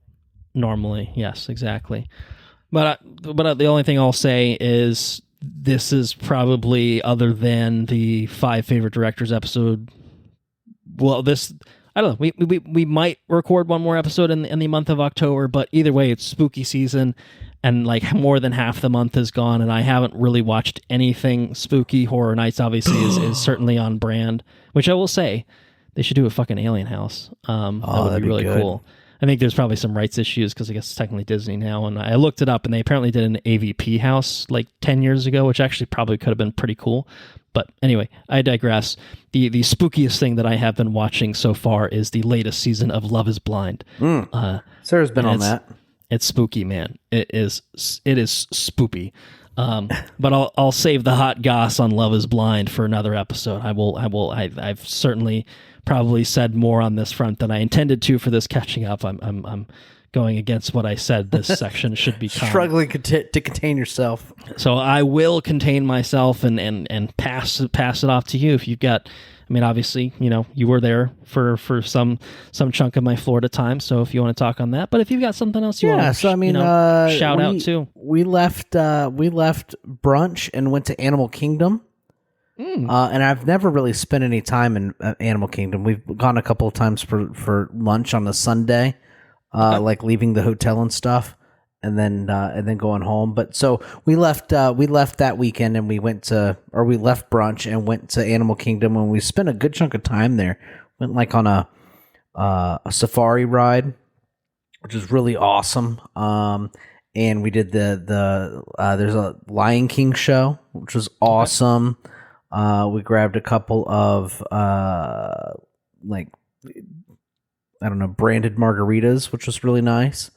normally. Yes, exactly. But the only thing I'll say is this is probably, other than the 5 favorite directors episode. Well, I don't know. We might record one more episode in the month of October, but either way, it's spooky season, and like more than half the month is gone, and I haven't really watched anything spooky. Horror Nights obviously is certainly on brand, which I will say they should do a fucking Alien House. That would be really cool. I think there's probably some rights issues because I guess it's technically Disney now, and I looked it up, and they apparently did an AVP house like 10 years ago, which actually probably could have been pretty cool. But anyway, I digress. The spookiest thing that I have been watching so far is the latest season of Love is Blind. Sarah's been on that. It's spooky, man. It is spoopy. But I'll save the hot goss on Love is Blind for another episode. I've certainly probably said more on this front than I intended to for this catching up. I'm going against what I said this section should be. Struggling to contain yourself. So I will contain myself and pass it off to you if you've got. I mean, obviously, you were there for some chunk of my Florida time. So if you want to talk on that, but if you've got something else you want to shout out to, we left brunch and went to Animal Kingdom. And I've never really spent any time in Animal Kingdom. We've gone a couple of times for lunch on a Sunday, like leaving the hotel and stuff, and then going home. But so we left that weekend, and we left brunch and went to Animal Kingdom, and we spent a good chunk of time there. Went like on a safari ride, which is really awesome. And we did there's a Lion King show, which was awesome. We grabbed a couple of branded margaritas, which was really nice.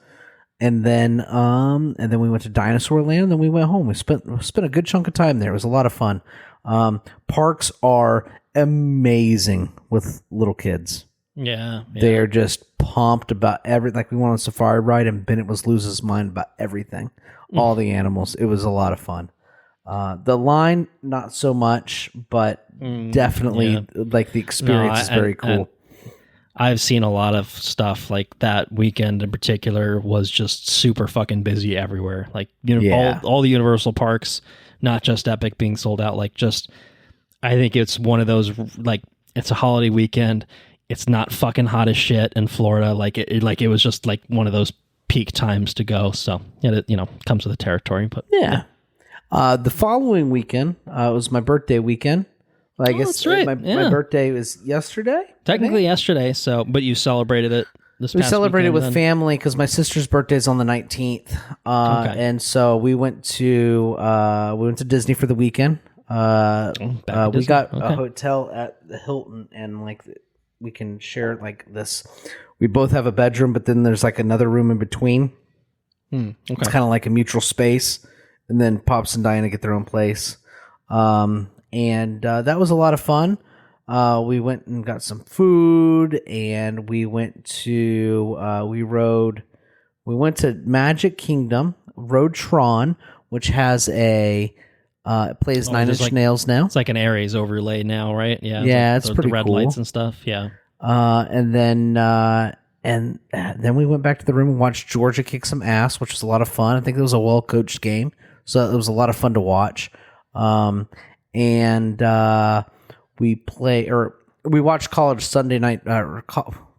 And then we went to Dinosaur Land, and then we went home. We spent a good chunk of time there. It was a lot of fun. Parks are amazing with little kids. Yeah. They're just pumped about everything. Like we went on a safari ride, and Bennett losing his mind about everything, all the animals. It was a lot of fun. The line, not so much, but definitely like the experience is very cool. I've seen a lot of stuff like that weekend in particular was just super fucking busy everywhere. Like, all the Universal parks, not just Epic being sold out. Like, just, I think it's one of those, like, it's a holiday weekend. It's not fucking hot as shit in Florida. Like it was just like one of those peak times to go. So it comes with the territory, but yeah. The following weekend was my birthday weekend. I guess that's right. My birthday was yesterday. Technically yesterday. So, but you celebrated it this past We celebrated weekend, with family because my sister's birthday is on the 19th, and so we went to Disney for the weekend. We got a hotel at the Hilton, and like we can share like this. We both have a bedroom, but then there's like another room in between. Okay. It's kind of like a mutual space. And then Pops and Diana get their own place. And that was a lot of fun. We went and got some food, and we went to we went to Magic Kingdom, rode Tron, which has it plays Nine Inch Nails now. It's like an Aries overlay now, right? Yeah. Yeah, it's pretty the red cool. lights and stuff. Yeah. And then we went back to the room and watched Georgia kick some ass, which was a lot of fun. I think it was a well-coached game, so it was a lot of fun to watch. And we watched college Sunday night.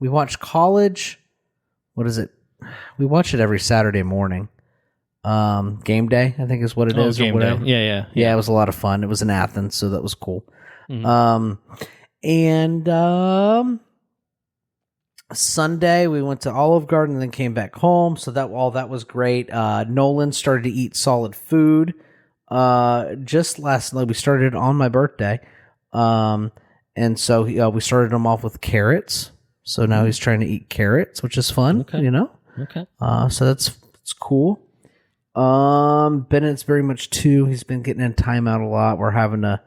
We watched college. What is it? We watch it every Saturday morning. Game day, I think is what it is, or whatever. Yeah. Yeah, it was a lot of fun. It was in Athens, so that was cool. Sunday we went to Olive Garden and then came back home. So that was great. Nolan started to eat solid food. Just last night we started on my birthday. And so we started him off with carrots. So now he's trying to eat carrots, which is fun, Okay. Okay. So it's cool. Bennett's very much too. He's been getting in timeout a lot. We're having to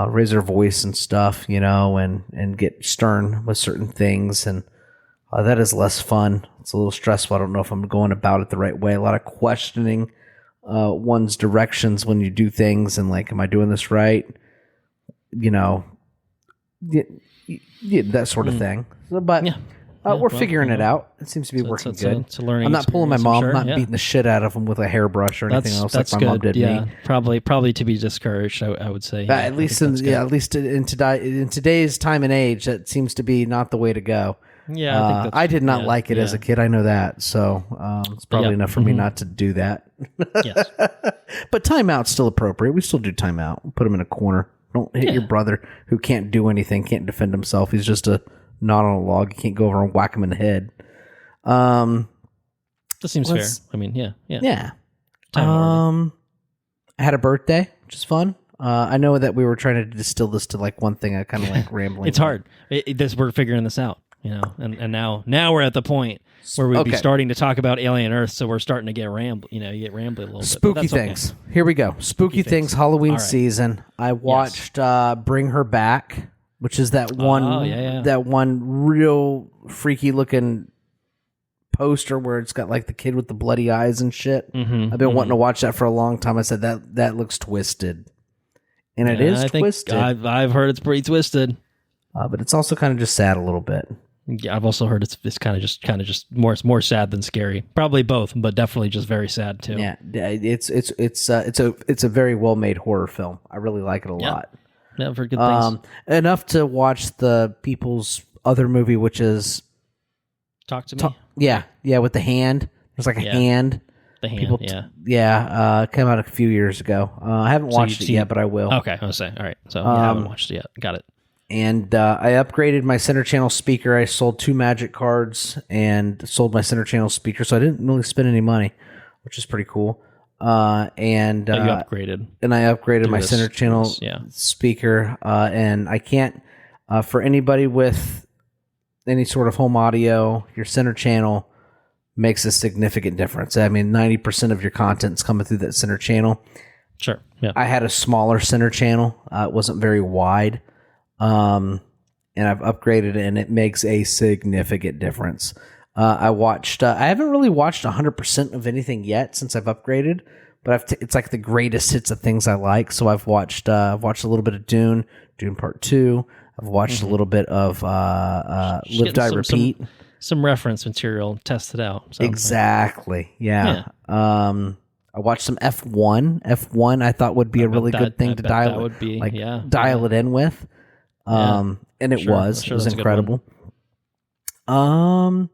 raise our voice and stuff, and get stern with certain things, and that is less fun. It's a little stressful. I don't know if I'm going about it the right way. A lot of questioning one's directions when you do things, and like, am I doing this right? That sort of thing. So, but We're figuring it out. It seems to be working good. It's a learning. I'm not pulling my mom. Sure. I'm not beating the shit out of him with a hairbrush or anything else like my mom did me. Probably to be discouraged. I would say. At least in today's time and age, that seems to be not the way to go. Yeah, I did not like it as a kid. I know that, so it's probably enough for me not to do that. Yes. But timeout's still appropriate. We still do timeout. We'll put him in a corner. Don't hit your brother who can't do anything, can't defend himself. He's just a knot on a log. You can't go over and whack him in the head. That seems fair. I mean, yeah. I had a birthday, which is fun. I know that we were trying to distill this to like one thing. I kind of like rambling. It's hard. We're figuring this out, and now we're at the point where we'd be starting to talk about Alien Earth, so we're starting to get rambly. You get rambly a little bit. Spooky things. Okay. Here we go. Spooky things. Halloween season. I watched Bring Her Back, which is that one that one real freaky looking poster where it's got like the kid with the bloody eyes and shit. I've been wanting to watch that for a long time. I said that looks twisted, and it is twisted. I've heard it's pretty twisted, but it's also kind of just sad a little bit. Yeah, I've also heard it's kind of just more sad than scary. Probably both, but definitely just very sad too. Yeah, it's a very well made horror film. I really like it a lot. Yeah, for good things. Enough to watch the people's other movie, which is Talk to Me. Yeah, with the hand. There's like a hand. The hand. Came out a few years ago. I haven't watched it yet, but I will. Okay, I was saying. All right, so I haven't watched it yet. Got it. And I upgraded my center channel speaker. I sold 2 magic cards and sold my center channel speaker, so I didn't really spend any money, which is pretty cool. You upgraded. And I upgraded my center channel speaker. And I can't, for anybody with any sort of home audio, your center channel makes a significant difference. I mean, 90% of your content's coming through that center channel. Sure. Yeah. I had a smaller center channel. It wasn't very wide. And I've upgraded it, and it makes a significant difference. I haven't really watched 100% of anything yet since I've upgraded, but it's like the greatest hits of things I like. So I've watched a little bit of Dune Part 2. I've watched a little bit of Live, Die, Repeat. Some reference material, test it out. Exactly. Yeah. I watched some F1. F1 I thought would be a really good thing to dial it in with. And it was incredible. So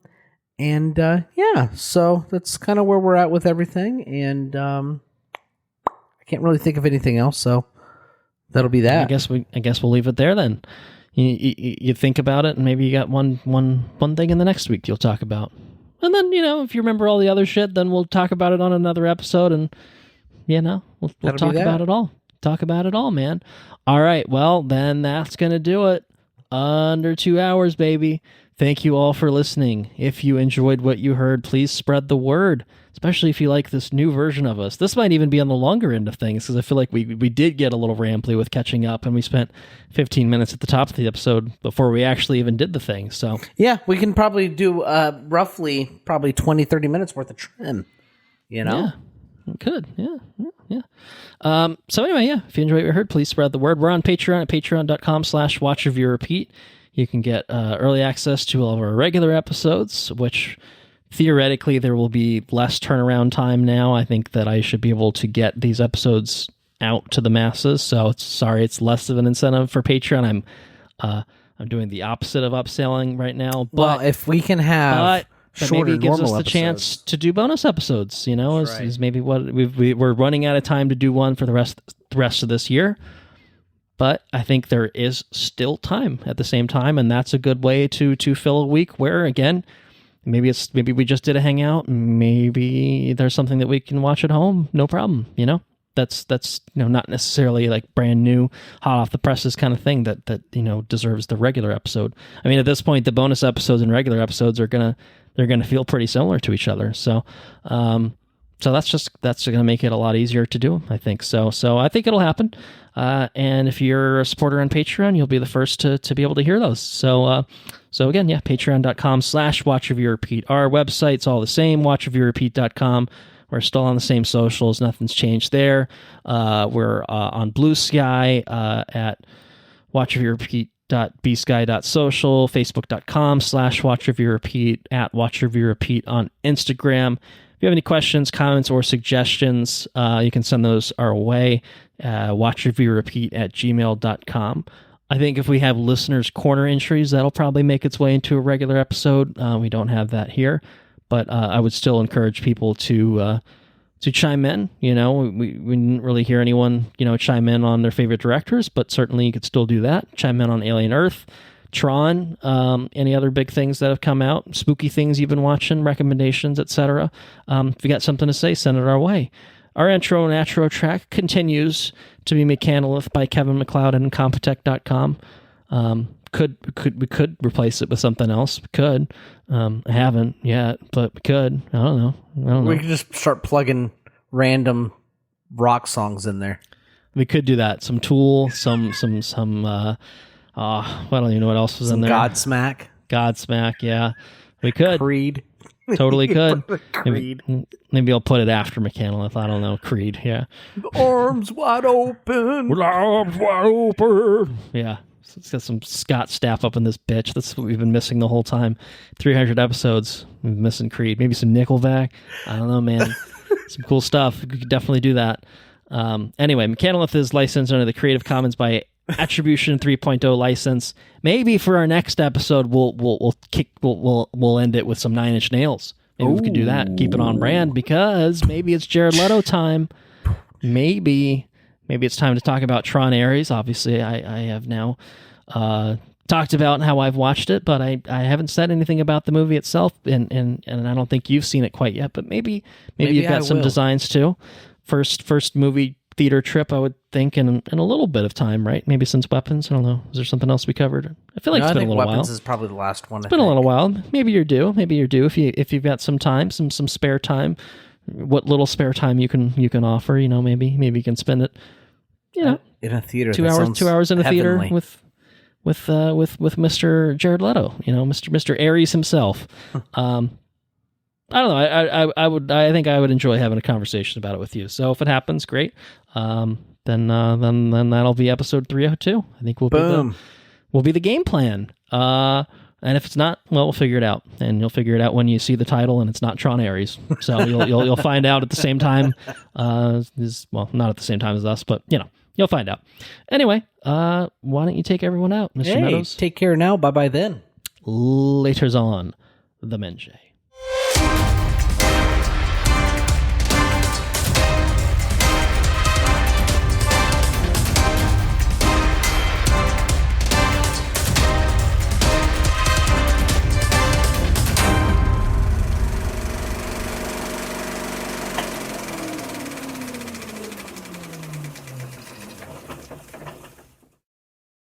that's kind of where we're at with everything, and I can't really think of anything else, so that'll be that. I guess we'll leave it there then. You think about it, and maybe you got one thing in the next week you'll talk about, and then if you remember all the other shit, then we'll talk about it on another episode, and we'll talk about it all. Talk about it all, man. All right, well, then that's going to do it. Under 2 hours, baby. Thank you all for listening. If you enjoyed what you heard, please spread the word, especially if you like this new version of us. This might even be on the longer end of things, because I feel like we did get a little rambly with catching up, and we spent 15 minutes at the top of the episode before we actually even did the thing. So yeah, we can probably do roughly 20, 30 minutes worth of trim, Yeah, we could, yeah. So anyway, if you enjoyed what you heard, please spread the word. We're on Patreon at patreon.com/watchreviewrepeat. You can get early access to all of our regular episodes, which theoretically there will be less turnaround time now. I think that I should be able to get these episodes out to the masses. So it's less of an incentive for Patreon. I'm doing the opposite of upselling right now. But if we can have maybe it gives us the chance to do bonus episodes, is maybe what we're running out of time to do one for the rest of this year. But I think there is still time at the same time, and that's a good way to fill a week where, again, maybe we just did a hangout, maybe there's something that we can watch at home, no problem, That's not necessarily like brand new, hot off the presses kind of thing that deserves the regular episode. I mean, at this point, the bonus episodes and regular episodes they're gonna feel pretty similar to each other. So that's gonna make it a lot easier to do, I think. So I think it'll happen. And if you're a supporter on Patreon, you'll be the first to be able to hear those. So again, patreon.com/watchreviewrepeat. Our website's all the same, watchreviewrepeat.com. We're still on the same socials. Nothing's changed there. We're on Blue Sky at watchreviewrepeat facebook.bsky.social, facebook.com/watchreviewrepeat, at watchreviewrepeat on Instagram. If you have any questions, comments, or suggestions, you can send those our way, watchreviewrepeat@gmail.com. I think if we have listeners' corner entries, that'll probably make its way into a regular episode. We don't have that here, but I would still encourage people to chime in. You know, we didn't really hear anyone, chime in on their favorite directors, but certainly you could still do that. Chime in on Alien Earth, Tron, any other big things that have come out, spooky things you've been watching, recommendations, etc. If you got something to say, send it our way. Our intro and outro track continues to be Mechanolith by Kevin MacLeod and Incompetech.com. We could replace it with something else. We could. I haven't yet, but we could. I don't know. We could just start plugging random rock songs in there. We could do that. Some Tool, some I don't even know what else was in there. Godsmack, yeah. We could. Creed. Totally could. Creed. Maybe I'll put it after Mechanolith. I don't know. Creed, yeah. Arms wide open. With arms wide open. Yeah. It's got some Scott Stapp up in this bitch. That's what we've been missing the whole time. 300 episodes. We've been missing Creed. Maybe some Nickelback. I don't know, man. Some cool stuff. We could definitely do that. Anyway, Mechanolith is licensed under the Creative Commons by Attribution 3.0 license. Maybe for our next episode, we'll end it with some Nine Inch Nails. Maybe we could do that. Keep it on brand, because maybe it's Jared Leto time. Maybe it's time to talk about Tron Ares. Obviously, I have now talked about how I've watched it, but I haven't said anything about the movie itself, and I don't think you've seen it quite yet. But maybe you've got some designs too. First movie theater trip, I would think, in a little bit of time, right? Maybe since Weapons. I don't know. Is there something else we covered? I feel like it's been a little while. Weapons is probably the last one. It's been a little while. Maybe you're due. If you've got some time, some spare time. What little spare time you can offer, maybe you can spend it, in a theater. 2 hours in a heavenly. theater with Mr. Jared Leto, Mr. Ares himself. I don't know. I think I would enjoy having a conversation about it with you. So if it happens, great. Then that'll be episode 302. I think we'll be the game plan. And if it's not, well, we'll figure it out, and you'll figure it out when you see the title, and it's not Tron Ares. So you'll find out at the same time. Not at the same time as us, but you'll find out. Anyway, why don't you take everyone out, Mr. Meadows? Take care now. Bye bye then. Laters on the Menjay.